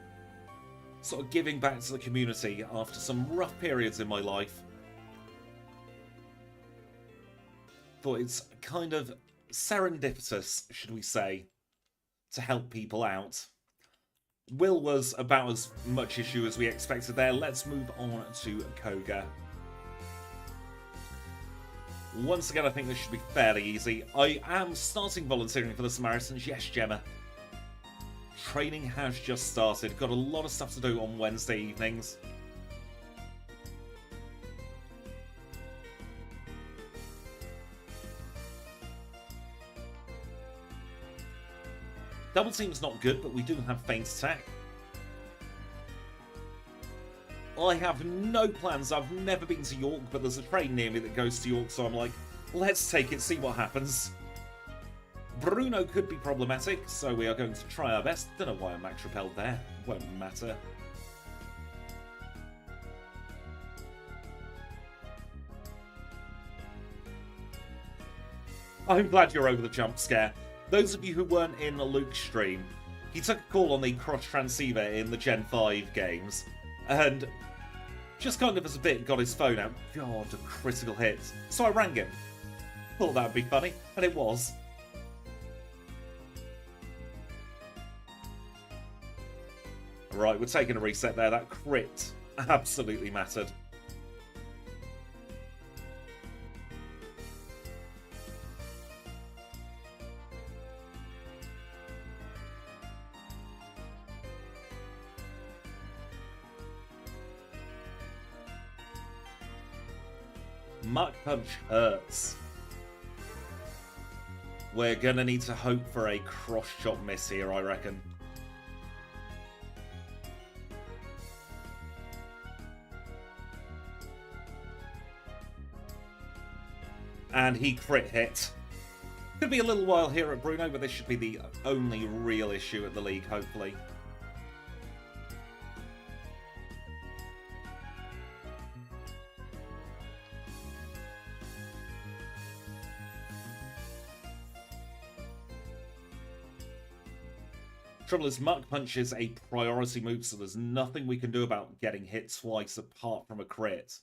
Sort of giving back to the community after some rough periods in my life. But it's kind of serendipitous, should we say, to help people out. Will was about as much issue as we expected there. Let's move on to Koga. Once again, I think this should be fairly easy. I am starting volunteering for the Samaritans. Yes, Gemma. Training has just started. Got a lot of stuff to do on Wednesday evenings. Double team's not good, but we do have feint attack. I have no plans. I've never been to York, but there's a train near me that goes to York, so I'm like, let's take it, see what happens. Bruno could be problematic, so we are going to try our best. Don't know why I'm max repelled there. Won't matter. I'm glad you're over the jump scare. Those of you who weren't in Luke's stream, he took a call on the cross transceiver in the Gen 5 games, and just kind of as a bit got his phone out. God, a critical hit. So I rang him. Thought that would be funny, and it was. Right, we're taking a reset there. That crit absolutely mattered. Muck Punch hurts. We're gonna need to hope for a cross-chop miss here, I reckon. And he crit hit. Could be a little while here at Bruno, but this should be the only real issue at the League, hopefully. Trouble is, Muck Punch is a priority move, so there's nothing we can do about getting hit twice apart from a crit.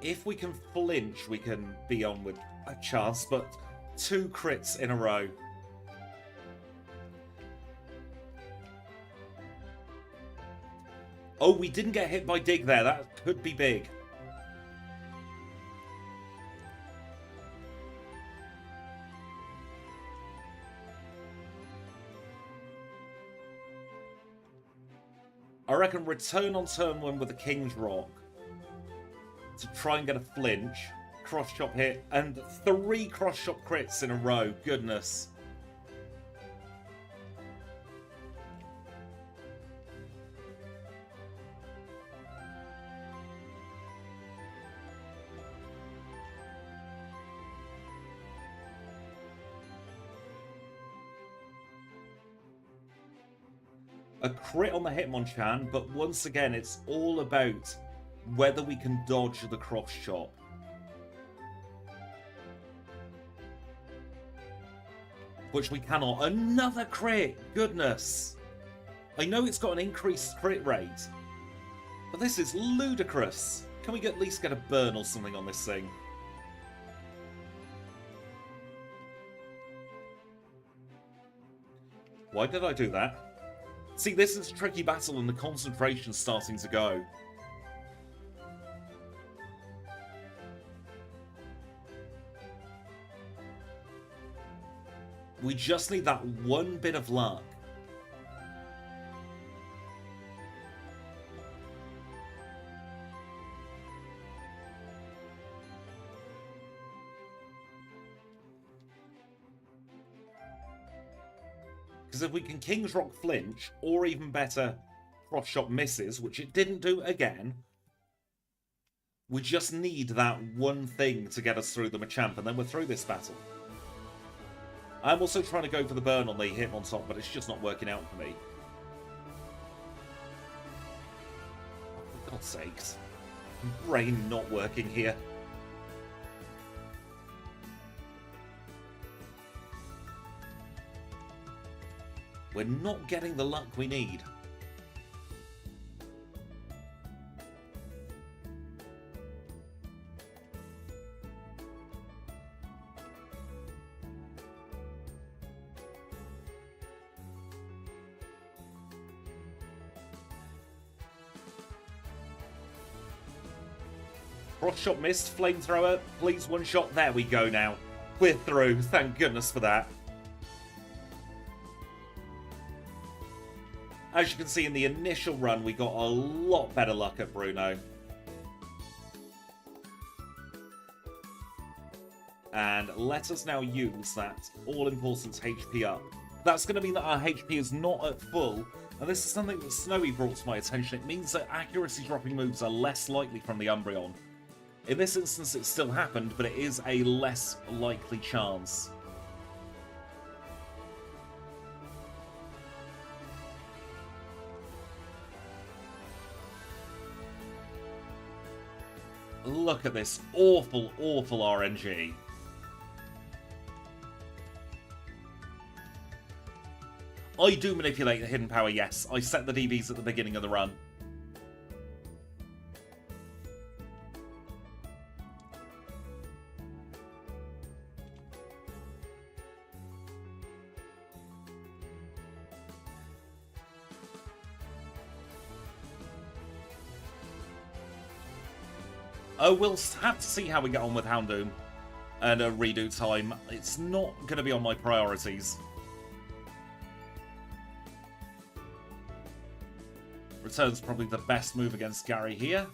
If we can flinch, we can be on with a chance, but 2 crits in a row. Oh, we didn't get hit by Dig there. That could be big. I reckon return on turn 1 with the King's Rock to try and get a flinch, cross-chop hit, and 3 cross-chop crits in a row. Goodness. A crit on the Hitmonchan, but once again, it's all about whether we can dodge the cross chop. Which we cannot. Another crit! Goodness! I know it's got an increased crit rate, but this is ludicrous. Can we at least get a burn or something on this thing? Why did I do that? See, this is a tricky battle and the concentration's starting to go. We just need that one bit of luck. Because if we can King's Rock flinch, or even better, cross-shot misses, which it didn't do again, we just need that one thing to get us through the Machamp, and then we're through this battle. I'm also trying to go for the burn on the Hitmonchan, but it's just not working out for me. For God's sakes. Brain not working here. We're not getting the luck we need. Cross shot missed. Flamethrower, please one shot. There we go now. We're through. Thank goodness for that. As you can see in the initial run, we got a lot better luck at Bruno. And let us now use that all-important HP up. That's going to mean that our HP is not at full. And this is something that Snowy brought to my attention. It means that accuracy dropping moves are less likely from the Umbreon. In this instance, it still happened, but it is a less likely chance. Look at this awful, awful RNG. I do manipulate the hidden power, yes. I set the DVs at the beginning of the run. Oh, we'll have to see how we get on with Houndoom and a redo time. It's not going to be on my priorities. Return's probably the best move against Gary here.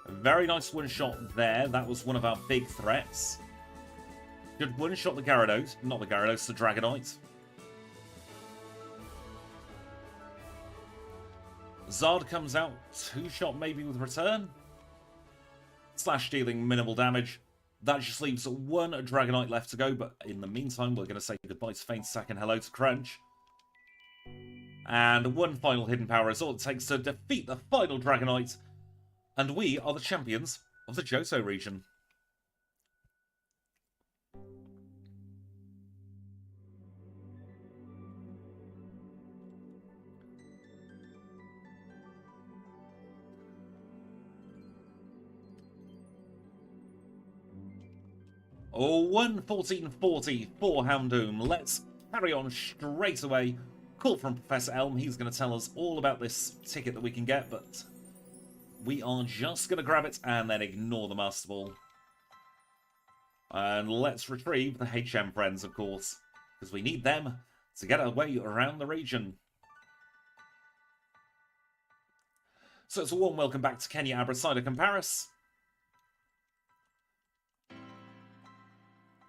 A very nice one-shot there. That was one of our big threats. Should one-shot the Gyarados. Not the Gyarados, the Dragonite. Zard comes out, two-shot maybe with return. Slash dealing minimal damage. That just leaves one Dragonite left to go, but in the meantime, we're going to say goodbye to Faint Sack and hello to Crunch. And one final hidden power is all it takes to defeat the final Dragonite. And we are the champions of the Johto region. Oh, 1:14:40 for Houndoom. Let's carry on straight away. Call from Professor Elm. He's going to tell us all about this ticket that we can get, but we are just going to grab it and then ignore the Master Ball. And let's retrieve the HM friends, of course, because we need them to get our way around the region. So it's a warm welcome back to Kenya, Abrasida, and Paris.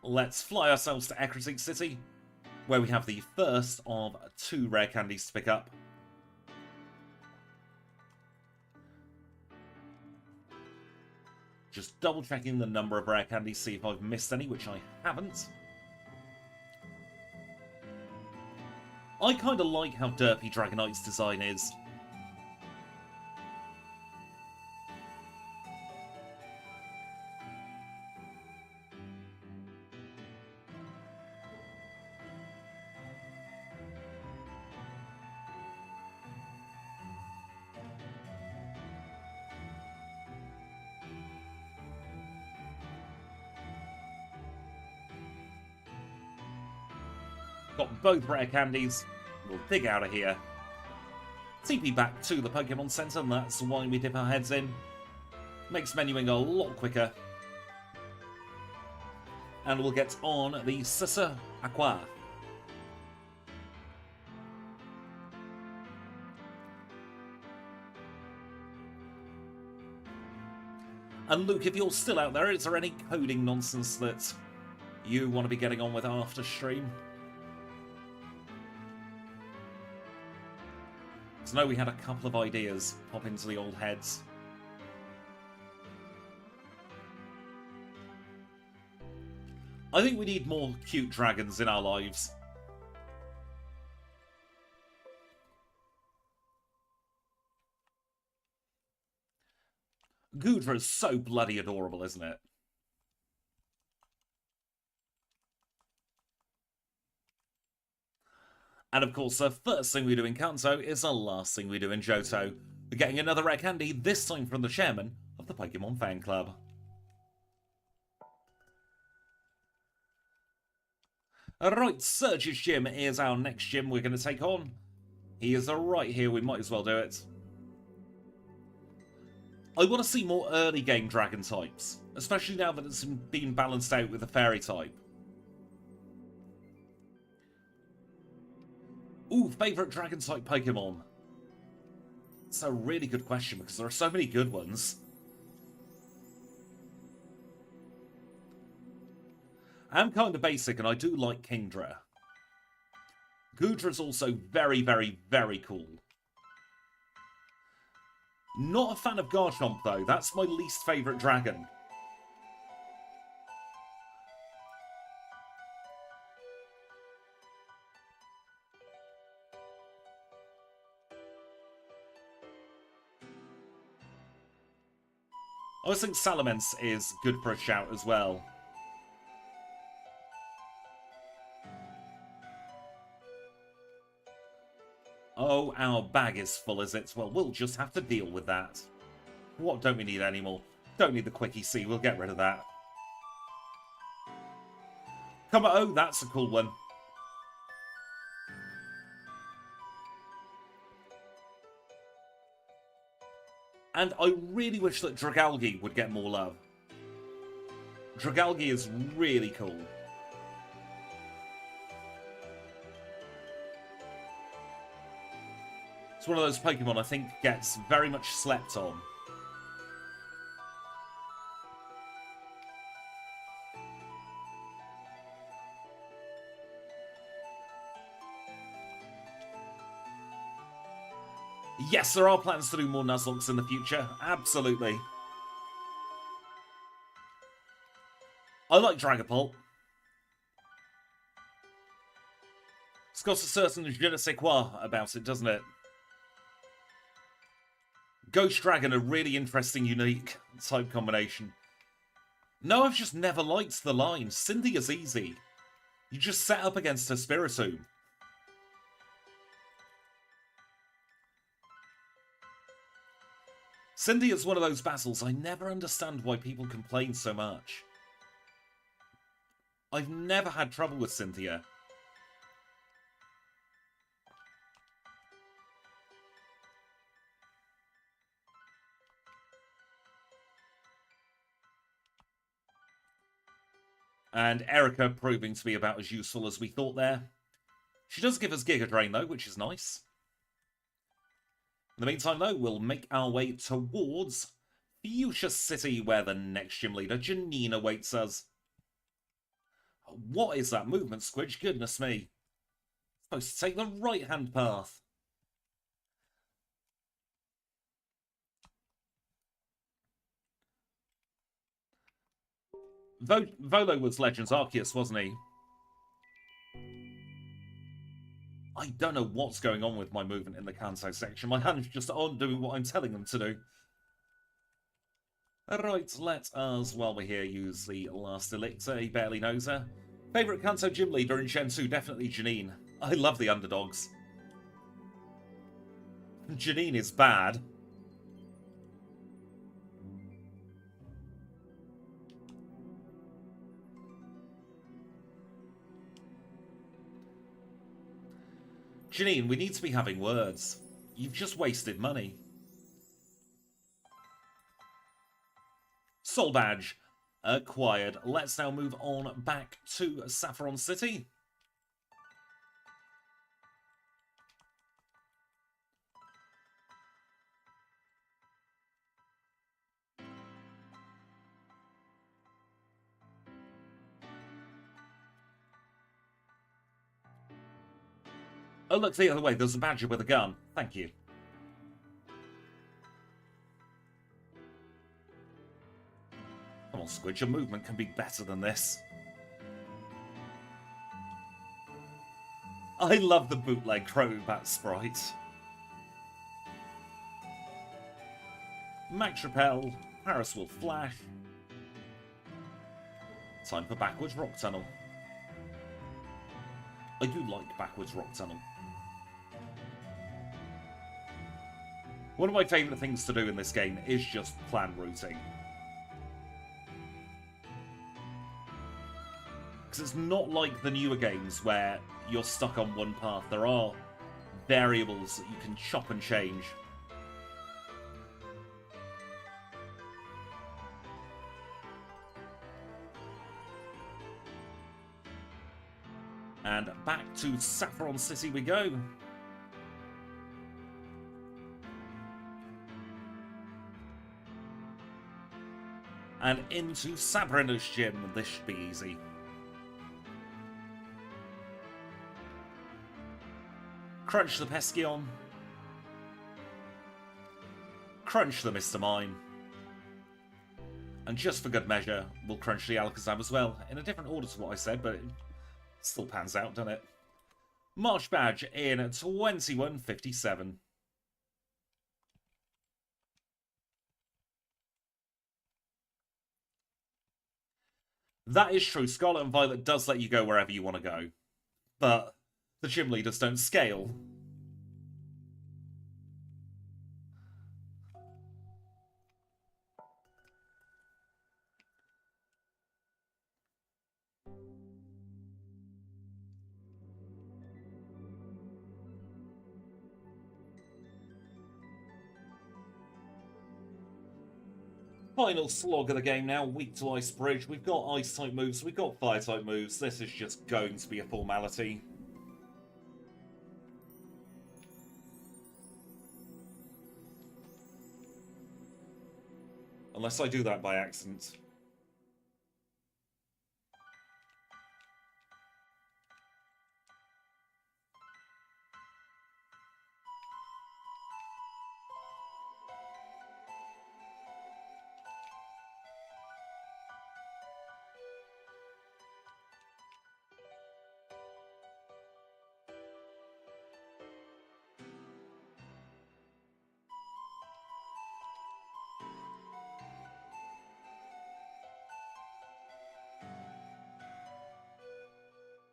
Let's fly ourselves to Ecruteak City, where we have the first of 2 rare candies to pick up. Just double checking the number of rare candies, see if I've missed any, which I haven't. I kind of like how derpy Dragonite's design is. Got both rare candies. We'll dig out of here. TP back to the Pokemon Center, and that's why we dip our heads in. Makes menuing a lot quicker. And we'll get on the Sissa Aqua. And Luke, if you're still out there, is there any coding nonsense that you want to be getting on with after stream? I know we had a couple of ideas pop into the old heads. I think we need more cute dragons in our lives. Goodra is so bloody adorable, isn't it? And of course, the first thing we do in Kanto is the last thing we do in Johto. We're getting another rare candy, this time from the chairman of the Pokemon Fan Club. Alright, Surge's Gym is our next gym we're going to take on. He is right here, we might as well do it. I want to see more early game dragon types, especially now that it's been balanced out with a fairy type. Ooh, favourite dragon type Pokemon? That's a really good question because there are so many good ones. I'm kind of basic and I do like Kingdra. Goodra's also very, very, very cool. Not a fan of Garchomp though, that's my least favourite dragon. I always think Salamence is good for a shout as well. Oh, our bag is full, is it? Well, we'll just have to deal with that. What don't we need anymore? Don't need the Quickie C, we'll get rid of that. Come on, oh, that's a cool one. And I really wish that Dragalge would get more love. Dragalge is really cool. It's one of those Pokemon I think gets very much slept on. Yes, there are plans to do more Nuzlocke in the future. Absolutely. I like Dragapult. It's got a certain je ne sais quoi about it, doesn't it? Ghost Dragon, a really interesting, unique type combination. No, I've just never liked the line. Cynthia's easy. You just set up against her Spiritomb. Cynthia's one of those battles I never understand why people complain so much. I've never had trouble with Cynthia. And Erica proving to be about as useful as we thought there. She does give us Giga Drain though, which is nice. In the meantime, though, we'll make our way towards Fuchsia City, where the next gym leader, Janine, awaits us. What is that movement, Squidge? Goodness me. Supposed to take the right-hand path. Volo was Legends Arceus, wasn't he? I don't know what's going on with my movement in the Kanto section. My hands just aren't doing what I'm telling them to do. Right, let us, while we're here, use the last elixir. He barely knows her. Favourite Kanto gym leader in Gen 2, definitely Janine. I love the underdogs. Janine is bad. Janine, we need to be having words. You've just wasted money. Soul Badge acquired. Let's now move on back to Saffron City. Oh, look the other way. There's a badger with a gun. Thank you. Come on, Squidge. Your movement can be better than this. I love the bootleg Crobat sprite. Max Repel. Paris will flash. Time for Backwards Rock Tunnel. I do like Backwards Rock Tunnel. One of my favourite things to do in this game is just plan routing. Because it's not like the newer games where you're stuck on one path. There are variables that you can chop and change. And back to Saffron City we go. And into Sabrina's gym. This should be easy. Crunch the Peskeon. Crunch the Mr. Mime. And just for good measure, we'll crunch the Alakazam as well. In a different order to what I said, but it still pans out, doesn't it? March badge in 2157. That is true. Scarlet and Violet does let you go wherever you want to go. But the gym leaders don't scale. Final slog of the game now, weak to Ice Bridge. We've got Ice-type moves, we've got Fire-type moves. This is just going to be a formality. Unless I do that by accident.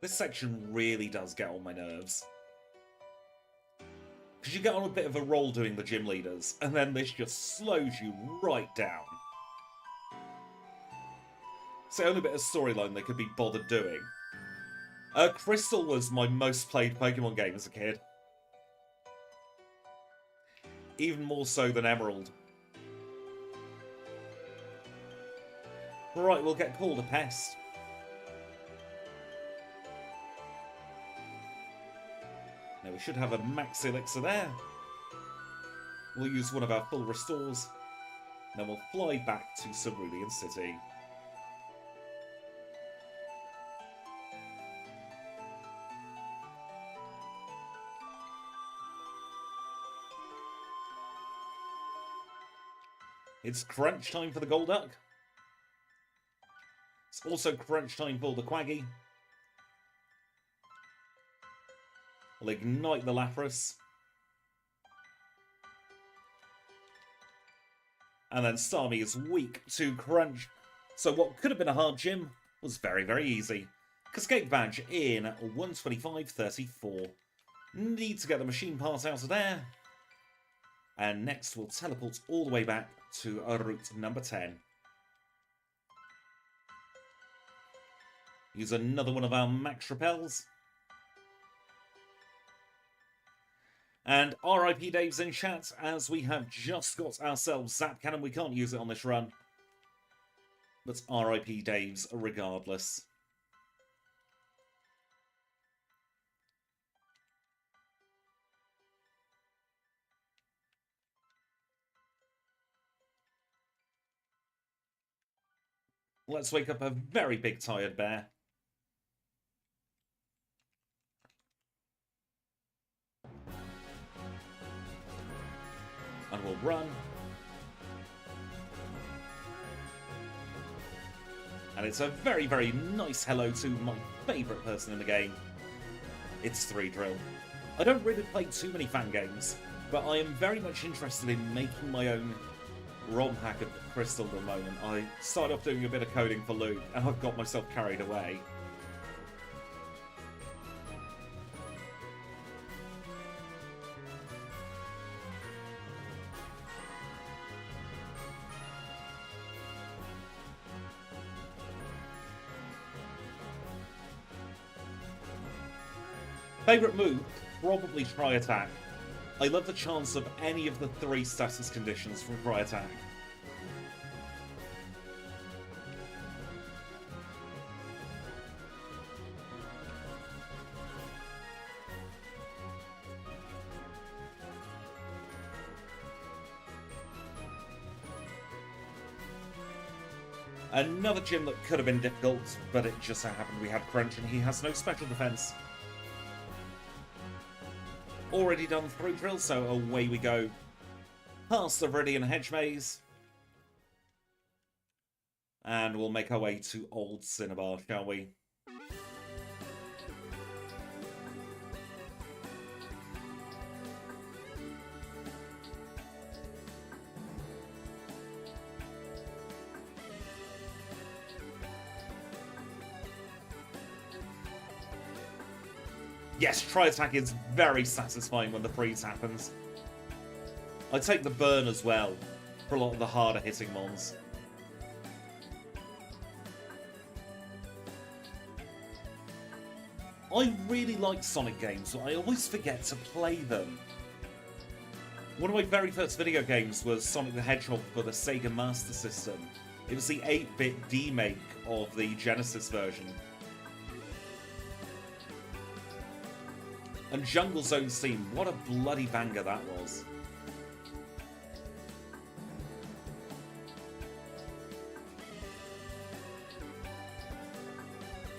This section really does get on my nerves. Because you get on a bit of a roll doing the gym leaders, and then this just slows you right down. It's the only bit of storyline they could be bothered doing. Crystal was my most played Pokemon game as a kid. Even more so than Emerald. Right, we'll get called a pest. Now we should have a max elixir there. We'll use one of our full restores. Then we'll fly back to Cerulean City. It's crunch time for the Golduck. It's also crunch time for the Quaggy. We'll ignite the Lapras. And then Starmie is weak to crunch. So what could have been a hard gym was very, very easy. Cascade badge in 125.34. Need to get the machine part out of there. And next we'll teleport all the way back to route number 10. Use another one of our max repels. And RIP Dave's in chat, as we have just got ourselves Zap Cannon. We can't use it on this run. But RIP Dave's regardless. Let's wake up a very big tired bear. And we'll run. And it's a very, very nice hello to my favourite person in the game. It's 3Drill. I don't really play too many fan games, but I am very much interested in making my own ROM hack of Crystal at the moment. I started off doing a bit of coding for loot, and I've got myself carried away. Favourite move? probably Try Attack. I love the chance of any of the 3 status conditions from Try Attack. Another gym that could have been difficult, but it just so happened we had Crunch and he has no special defense. Already done through drill, so away we go. Past the Viridian Hedge Maze. And we'll make our way to Old Cinnabar, shall we? Yes, Try Attack is very satisfying when the freeze happens. I take the burn as well for a lot of the harder hitting mons. I really like Sonic games, but I always forget to play them. One of my very first video games was Sonic the Hedgehog for the Sega Master System. It was the 8-bit demake of the Genesis version. And Jungle Zone's theme, what a bloody banger that was.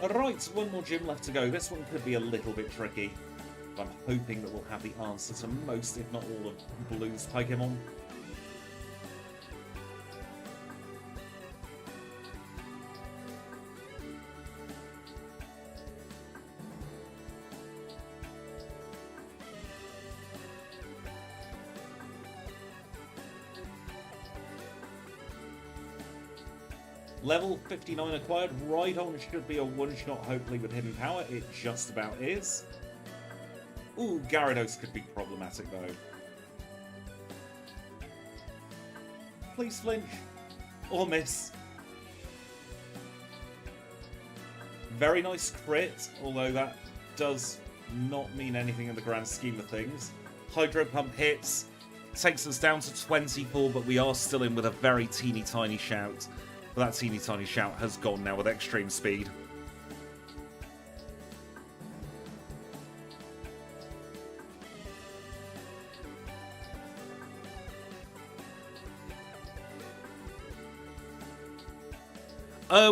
Alright, one more gym left to go. This one could be a little bit tricky. But I'm hoping that we'll have the answer to most, if not all, of Blue's Pokémon. Level 59 acquired. Rhydon should be a one-shot, hopefully, with Hidden Power. It just about is. Ooh, Gyarados could be problematic, though. Please flinch. Or miss. Very nice crit, although that does not mean anything in the grand scheme of things. Hydro Pump hits. Takes us down to 24, but we are still in with a very teeny tiny shout. But that teeny tiny shout has gone now with extreme speed.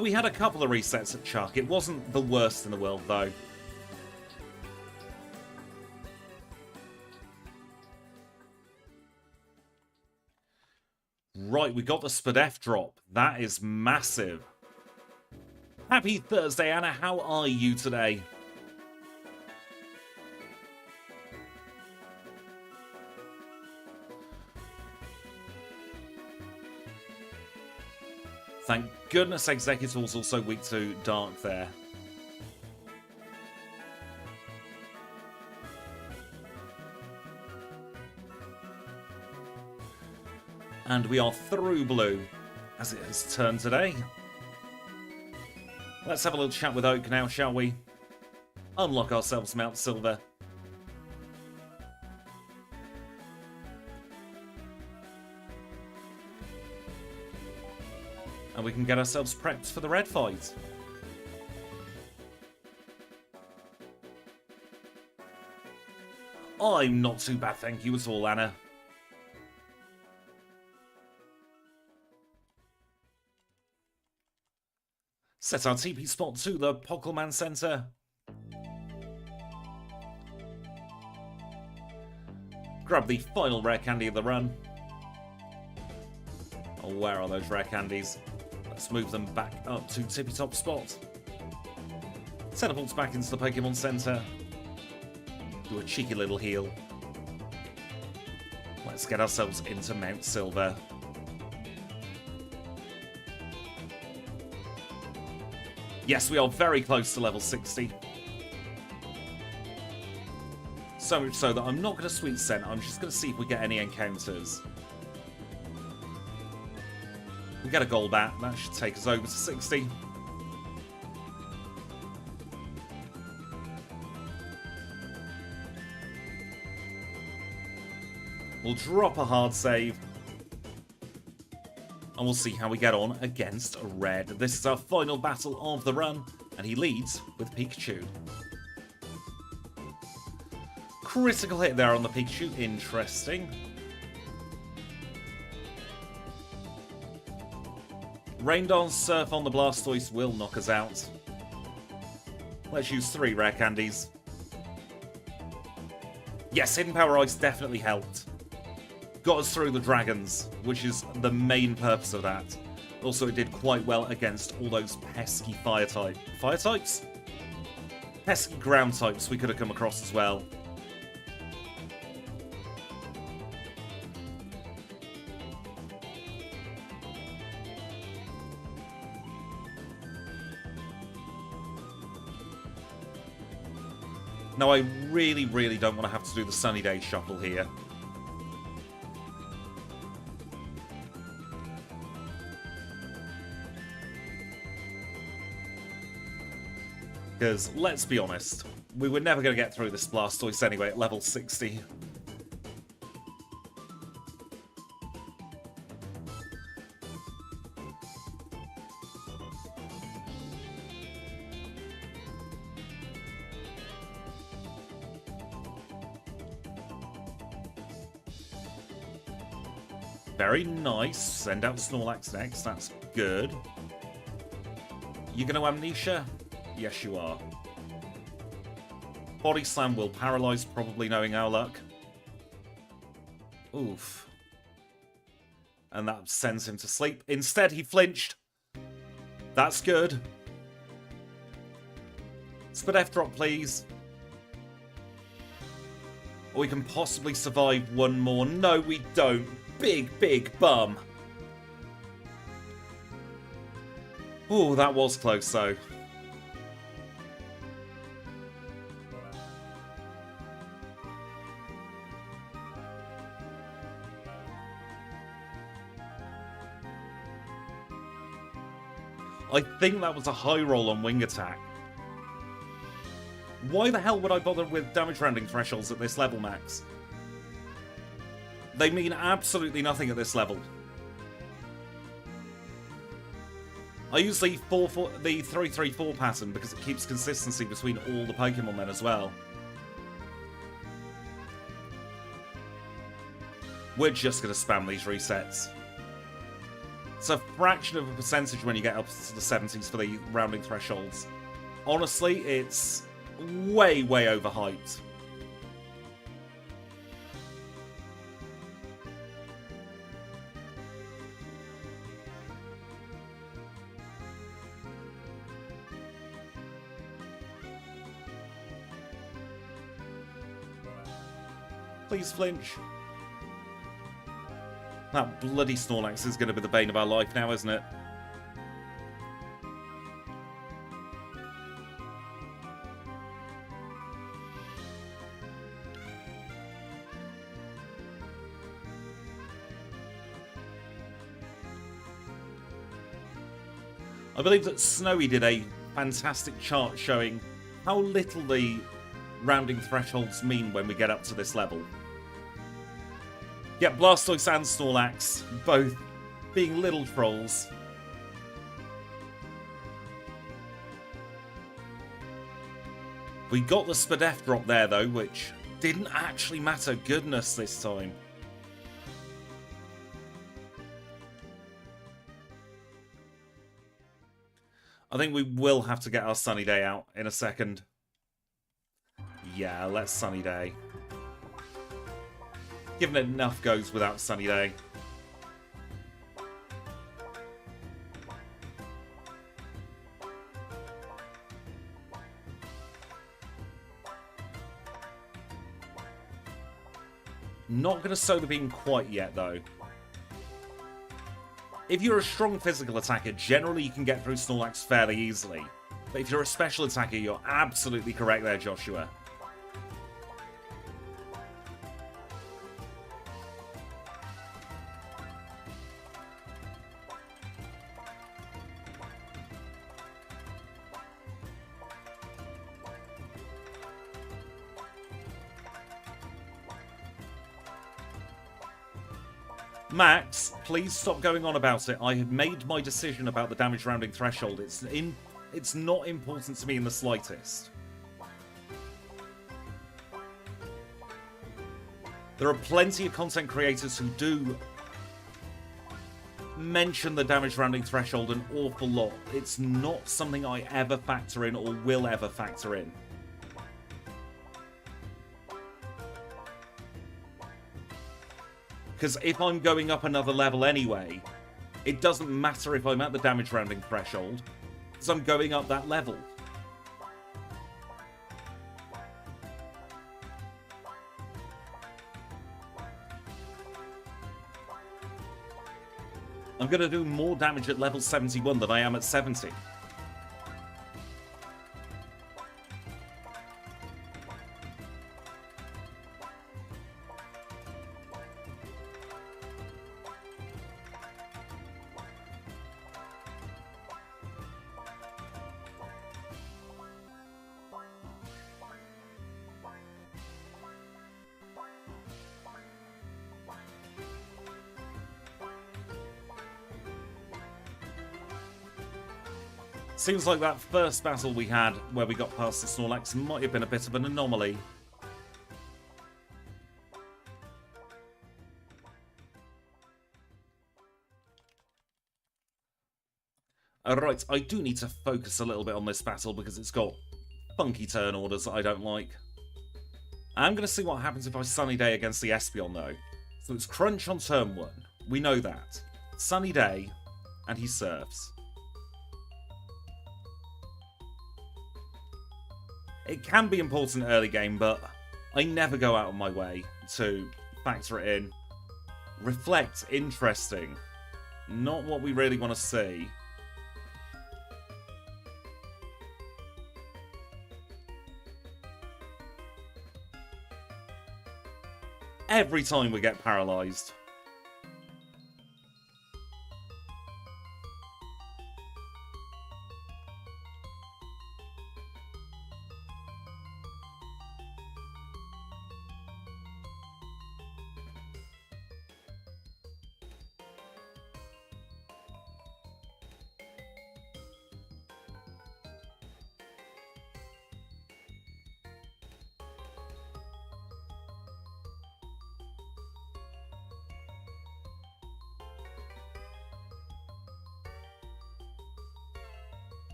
We had a couple of resets at Chuck. It wasn't the worst in the world, though. Right, we got the Spadef drop. That is massive. Happy Thursday, Anna. How are you today? Thank goodness Executor's also weak to Dark there. And we are through Blue, as it has turned today. Let's have a little chat with Oak now, shall we? Unlock ourselves Mount Silver. And we can get ourselves prepped for the red fight. I'm not too bad, thank you at all, Anna. Set our TP spot to the Pokémon Center. Grab the final rare candy of the run. Oh, where are those rare candies? Let's move them back up to tippy top spot. Teleports back into the Pokémon Center. Do a cheeky little heal. Let's get ourselves into Mount Silver. Yes, we are very close to level 60. So much so that I'm not going to Sweet Scent, I'm just going to see if we get any encounters. We get a Golbat, that should take us over to 60. We'll drop a hard save. And we'll see how we get on against Red. This is our final battle of the run, and he leads with Pikachu. Critical hit there on the Pikachu, interesting. Rain Dance Surf on the Blastoise will knock us out. Let's use 3 rare candies. Yes, Hidden Power Ice definitely helped. Got us through the dragons, which is the main purpose of that. Also, it did quite well against all those pesky fire types? Pesky ground types we could have come across as well. Now, I really, really don't want to have to do the Sunny Day shuffle here. Because, let's be honest, we were never going to get through this Blastoise anyway at level 60. Very nice. Send out Snorlax next. That's good. You going to Amnesia? Yes, you are. Body Slam will paralyze, probably, knowing our luck. Oof. And that sends him to sleep. Instead, he flinched. That's good. Spadef drop, please. Or we can possibly survive one more. No, we don't. Big, big bum. Ooh, that was close, though. I think that was a high roll on Wing Attack. Why the hell would I bother with damage rounding thresholds at this level, Max? They mean absolutely nothing at this level. I use the 3-3-4 pattern because it keeps consistency between all the Pokemon then as well. We're just going to spam these resets. It's a fraction of a percentage when you get up to the 70s for the rounding thresholds. Honestly, it's way, way overhyped. Please flinch. That bloody Snorlax is going to be the bane of our life now, isn't it? I believe that Snowy did a fantastic chart showing how little the rounding thresholds mean when we get up to this level. Yeah, Blastoise and Snorlax, both being little trolls. We got the Spadef drop there, though, which didn't actually matter. Goodness, this time. I think we will have to get our Sunny Day out in a second. Yeah, let's Sunny Day. Given enough goes without Sunny Day. Not going to sow the beam quite yet, though. If you're a strong physical attacker, generally you can get through Snorlax fairly easily. But if you're a special attacker, you're absolutely correct there, Joshua. Max, please stop going on about it. I have made my decision about the damage rounding threshold. It's not important to me in the slightest. There are plenty of content creators who do mention the damage rounding threshold an awful lot. It's not something I ever factor in or will ever factor in. Because if I'm going up another level anyway, it doesn't matter if I'm at the damage rounding threshold, because I'm going up that level. I'm going to do more damage at level 71 than I am at 70. Seems like that first battle we had where we got past the Snorlax might have been a bit of an anomaly. Alright, I do need to focus a little bit on this battle because it's got funky turn orders that I don't like. I'm going to see what happens if I Sunny Day against the Espeon though. So it's Crunch on turn 1. We know that. Sunny Day, and he surfs. It can be important early game, but I never go out of my way to factor it in. Reflect, interesting. Not what we really want to see. Every time we get paralyzed.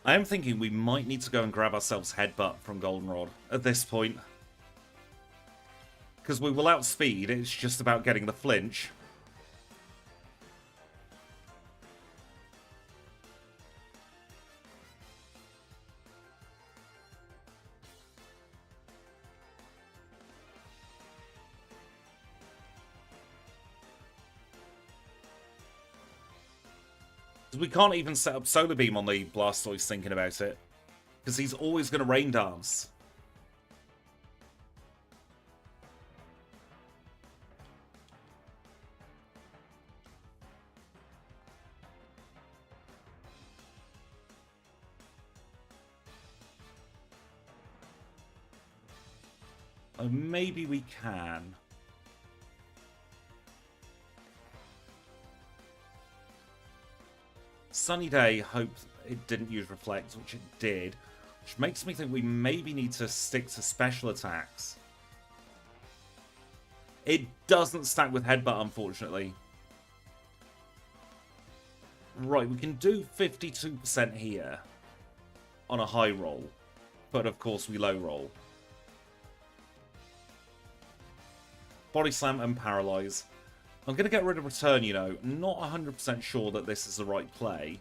I am thinking we might need to go and grab ourselves Headbutt from Goldenrod at this point. Because we will outspeed, it's just about getting the flinch. We can't even set up Solar Beam on the Blastoise thinking about it. Because he's always going to Rain Dance. Oh, maybe we can. Sunny Day, hope it didn't use Reflect, which it did. Which makes me think we maybe need to stick to special attacks. It doesn't stack with Headbutt, unfortunately. Right, we can do 52% here on a high roll. But of course we low roll. Body Slam and Paralyze. I'm going to get rid of Return, you know. Not 100% sure that this is the right play.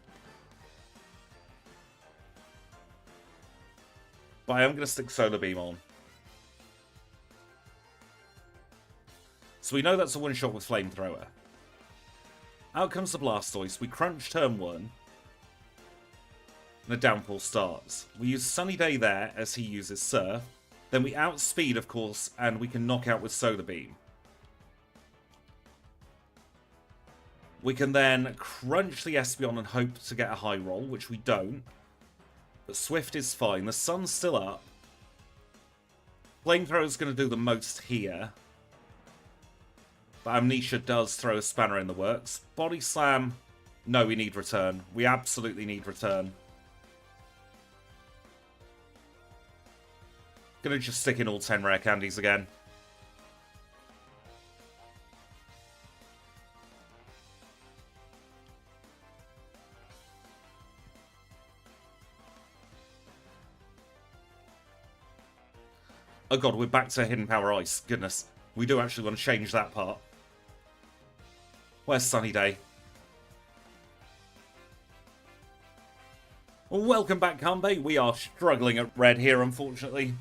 But I am going to stick Solar Beam on. So we know that's a one-shot with Flamethrower. Out comes the Blastoise. We crunch turn 1. And the downfall starts. We use Sunny Day there as he uses Surf. Then we outspeed, of course, and we can knock out with Solar Beam. We can then crunch the Espeon and hope to get a high roll, which we don't. But Swift is fine. The sun's still up. Flamethrower's going to do the most here. But Amnesia does throw a spanner in the works. Body Slam. No, we need Return. We absolutely need Return. Gonna just stick in all 10 rare candies again. Oh god, we're back to Hidden Power Ice. Goodness. We do actually want to change that part. Where's Sunny Day? Welcome back, Kanto. We are struggling at red here, unfortunately.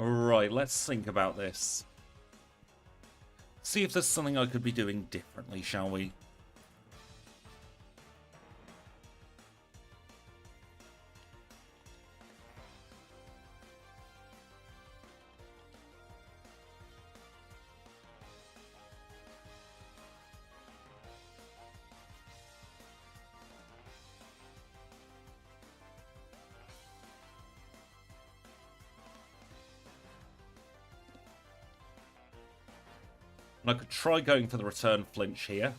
Right, let's think about this. See if there's something I could be doing differently, shall we? And I could try going for the return flinch here.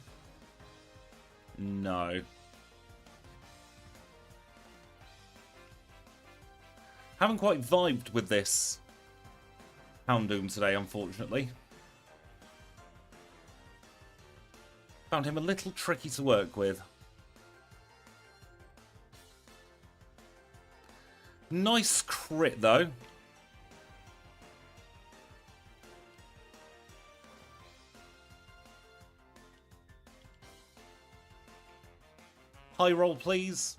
No. Haven't quite vibed with this Houndoom today, unfortunately. Found him a little tricky to work with. Nice crit, though. High roll, please.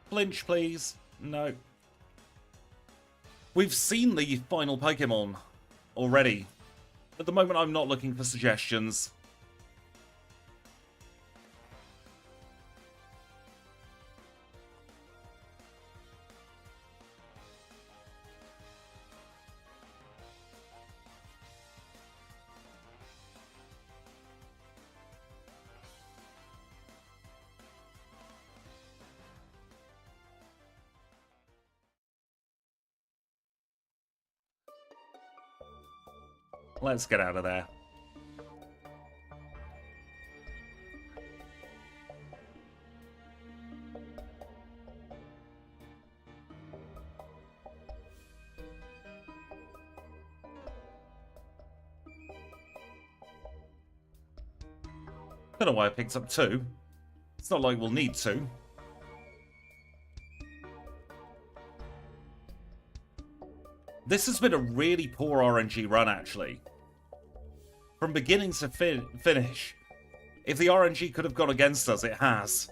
Flinch, please. No. We've seen the final Pokemon already. At the moment, I'm not looking for suggestions. Let's get out of there. Don't know why I picked up 2. It's not like we'll need 2. This has been a really poor RNG run, actually. From beginning to finish. If the RNG could have gone against us, it has.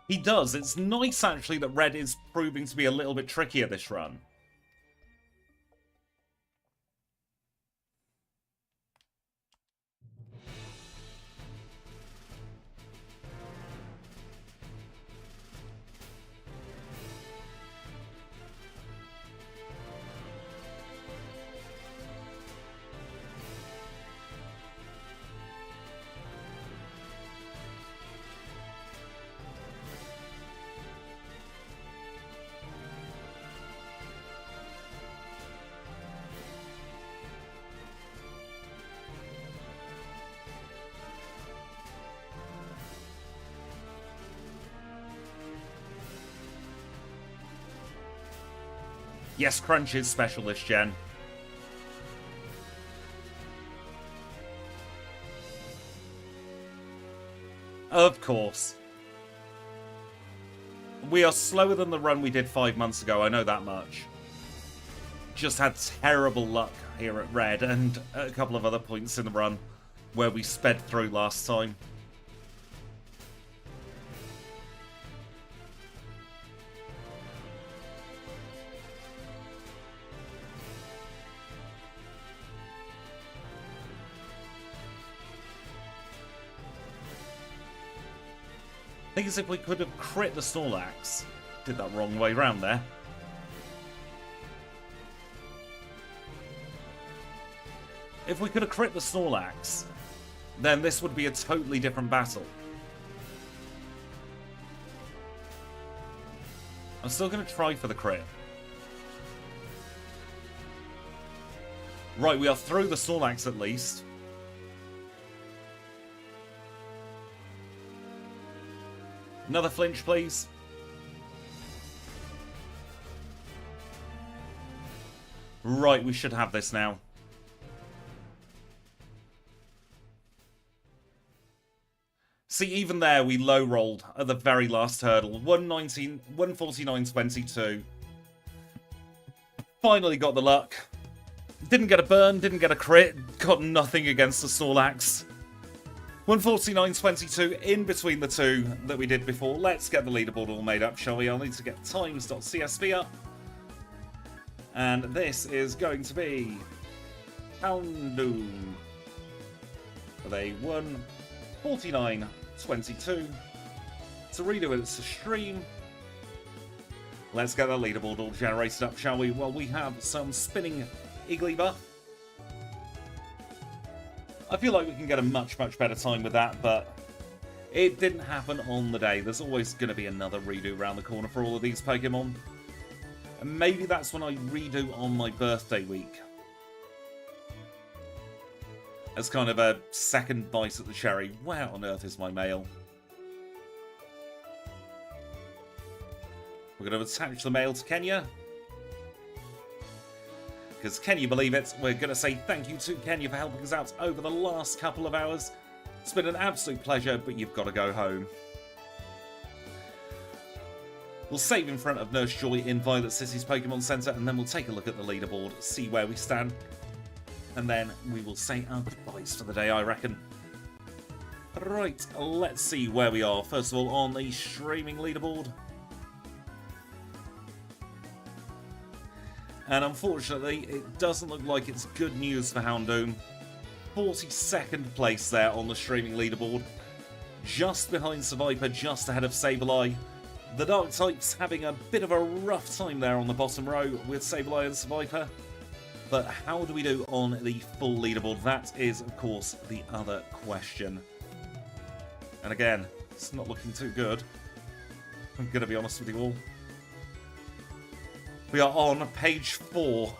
He does. It's nice, actually, that red is proving to be a little bit trickier this run. Yes, Crunch is special this gen. Of course. We are slower than the run we did 5 months ago, I know that much. Just had terrible luck here at red and a couple of other points in the run where we sped through last time. I think as if we could have crit the Snorlax. Did that wrong way round there. If we could have crit the Snorlax, then this would be a totally different battle. I'm still going to try for the crit. Right, we are through the Snorlax at least. Another flinch, please. Right, we should have this now. See, even there, we low-rolled at the very last hurdle. 149.22. Finally got the luck. Didn't get a burn, didn't get a crit. Got nothing against the Snorlax. 149.22 in between the two that we did before. Let's get the leaderboard all made up, shall we? I'll need to get times.csv up. And this is going to be Houndoom with a 149.22. To redo it, it's a stream. Let's get the leaderboard all generated up, shall we? Well, we have some spinning Igglybuff. I feel like we can get a much, much better time with that, but it didn't happen on the day. There's always going to be another redo around the corner for all of these Pokemon. And maybe that's when I redo on my birthday week. As kind of a second bite at the cherry. Where on earth is my mail? We're going to attach the mail to Kenya. Because can you believe it? We're going to say thank you to Kenya for helping us out over the last couple of hours. It's been an absolute pleasure, but you've got to go home. We'll save in front of Nurse Joy in Violet City's Pokemon Center, and then we'll take a look at the leaderboard, see where we stand. And then we will say our goodbyes for the day, I reckon. Right, let's see where we are. First of all, on the streaming leaderboard. And unfortunately, it doesn't look like it's good news for Houndoom. 42nd place there on the streaming leaderboard. Just behind Survivor, just ahead of Sableye. The Dark types having a bit of a rough time there on the bottom row with Sableye and Survivor. But how do we do on the full leaderboard? That is, of course, the other question. And again, it's not looking too good. I'm going to be honest with you all. We are on page 4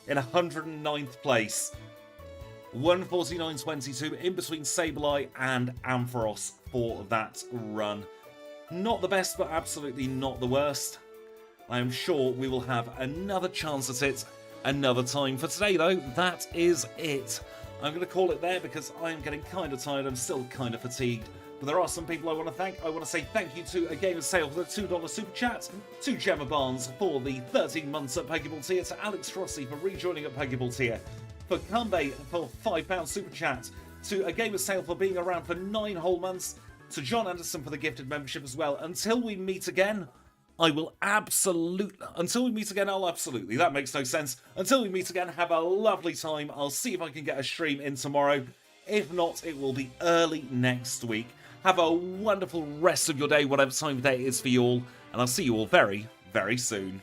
in 109th place. 149.22 in between Sableye and Ampharos for that run. Not the best, but absolutely not the worst. I am sure we will have another chance at it another time. For today, though, that is it. I'm going to call it there because I am getting kind of tired. I'm still kind of fatigued. But there are some people I want to thank. I want to say thank you to A Game of Sale for the $2 super chat, to Gemma Barnes for the 13 months at Pokeball Tier, to Alex Rossi for rejoining at Pokeball Tier, for Kambe for £5 super chat, to A Game of Sale for being around for 9 whole months, to John Anderson for the gifted membership as well. Until we meet again, I will absolutely... Until we meet again, I'll absolutely... That makes no sense. Until we meet again, have a lovely time. I'll see if I can get a stream in tomorrow. If not, it will be early next week. Have a wonderful rest of your day, whatever time of day it is for you all. And I'll see you all very, very soon.